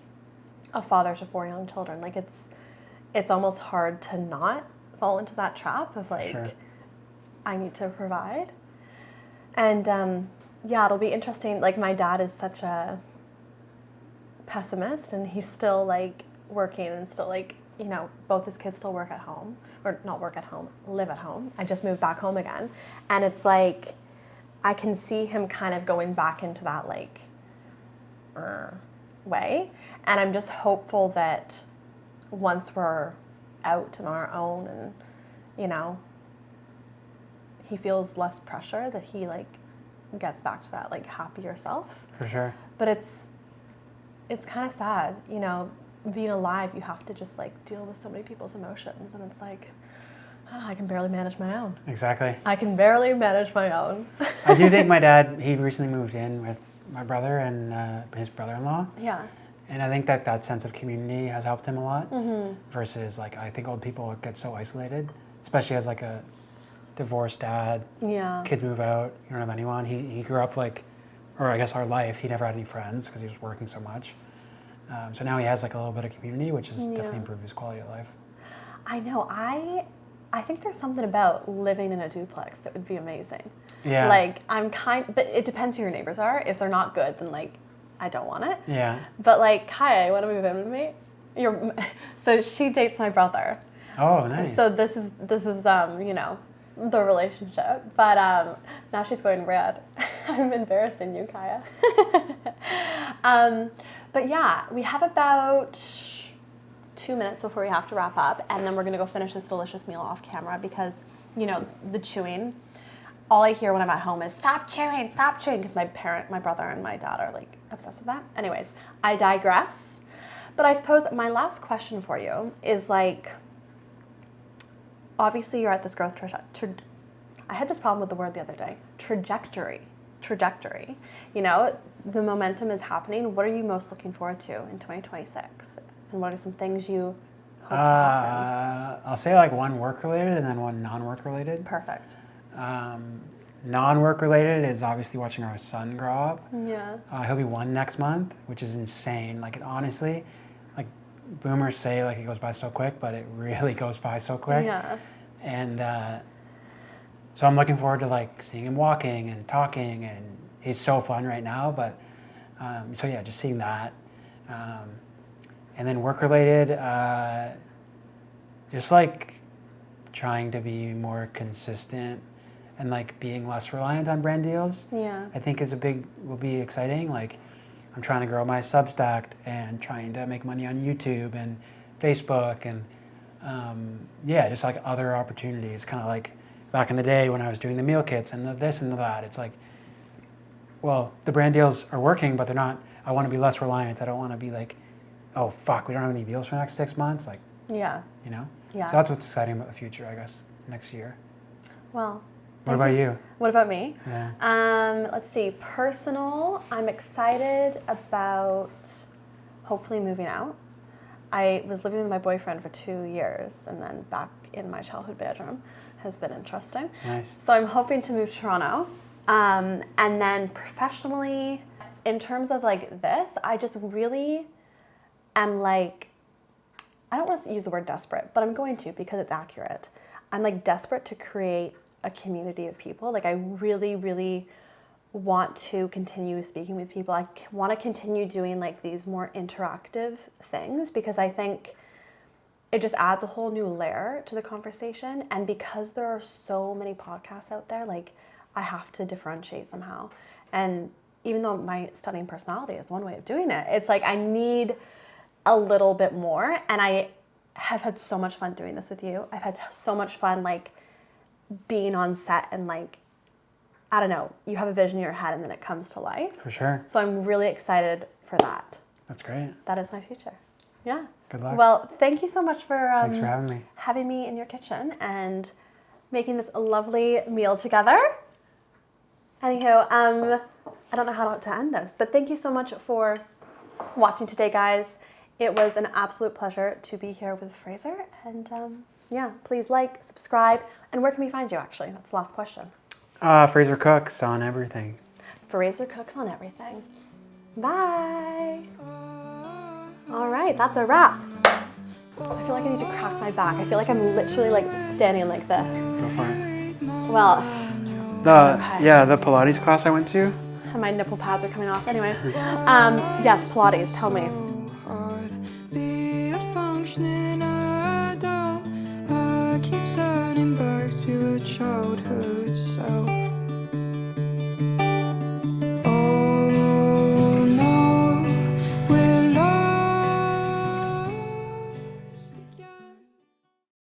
a father to 4 young children, like it's almost hard to not fall into that trap of like, Sure. I need to provide. And it'll be interesting. Like my dad is such a pessimist, and he's still like working and still like, both his kids still work at home, or not work at home, live at home. I just moved back home again. And it's like, I can see him kind of going back into that like way. And I'm just hopeful that once we're out on our own and, he feels less pressure, that he like gets back to that like happier self. For sure. But it's kind of sad, being alive, you have to just like deal with so many people's emotions, and it's like, I can barely manage my own. Exactly. I can barely manage my own. I do think my dad, he recently moved in with my brother and his brother-in-law. Yeah. And I think that sense of community has helped him a lot, versus like, I think old people get so isolated, especially as like a divorced dad. Yeah. Kids move out, you don't have anyone. He grew up like, or I guess our life, he never had any friends because he was working so much. So now he has like a little bit of community, which has definitely improved his quality of life. I know. I think there's something about living in a duplex that would be amazing. Yeah. Like but it depends who your neighbors are. If they're not good, then like I don't want it. Yeah. But like, Kaya, you want to move in with me? So she dates my brother. Oh, nice. So this is the relationship. But now she's going red. I'm embarrassing you, Kaya. But yeah, we have about 2 minutes before we have to wrap up, and then we're gonna go finish this delicious meal off camera because, the chewing, all I hear when I'm at home is stop chewing, because my brother and my dad are like obsessed with that. Anyways, I digress. But I suppose my last question for you is like, obviously you're at this growth I had this problem with the word the other day, trajectory. The momentum is happening. What are you most looking forward to in 2026? And what are some things you hope to happen? I'll say like one work-related and then one non-work related. Perfect. Non-work related is obviously watching our son grow up. Yeah. He'll be 1 next month, which is insane. Like, honestly, like boomers say like it goes by so quick, but it really goes by so quick. Yeah. And so I'm looking forward to like seeing him walking and talking, and he's so fun right now. But so yeah, just seeing that. And then work related, just like trying to be more consistent and like being less reliant on brand deals. Yeah. I think will be exciting. Like, I'm trying to grow my Substack and trying to make money on YouTube and Facebook and just like other opportunities. Kind of like back in the day when I was doing the meal kits and the this and the that. It's like, well, the brand deals are working, but they're not. I want to be less reliant. I don't want to be like, oh fuck, we don't have any deals for the next 6 months. Like, Yeah. you know. Yeah. So that's what's exciting about the future, I guess, next year. Well, What about you? What about me? Yeah. Let's see. Personal, I'm excited about hopefully moving out. I was living with my boyfriend for 2 years and then back in my childhood bedroom. Has been interesting. Nice. So I'm hoping to move to Toronto. And then professionally, in terms of like this, I just really am like, I don't want to use the word desperate, but I'm going to because it's accurate. I'm like desperate to create a community of people. Like I really, really want to continue speaking with people. I want to continue doing like these more interactive things because I think it just adds a whole new layer to the conversation. And because there are so many podcasts out there, like I have to differentiate somehow. And even though my stunning personality is one way of doing it, it's like I need a little bit more. And I have had so much fun doing this with you. I've had so much fun like being on set and like, I don't know, you have a vision in your head and then it comes to life. For sure. So I'm really excited for that. That's great. That is my future. Yeah. Good luck. Well, thank you so much for Thanks for having me. having me in your kitchen and making this a lovely meal together. Anywho, I don't know how to end this, but thank you so much for watching today, guys. It was an absolute pleasure to be here with Fraser. And yeah, please like, subscribe. And where can we find you, actually? That's the last question. Fraser Cooks on everything. Fraser Cooks on everything. Bye. All right, that's a wrap. I feel like I need to crack my back. I feel like I'm literally like standing like this. Go for it. Well, The Pilates class I went to. and my nipple pads are coming off. Anyways, yes, Pilates. Tell me. Be a functioning adult. I keep turning back to a child.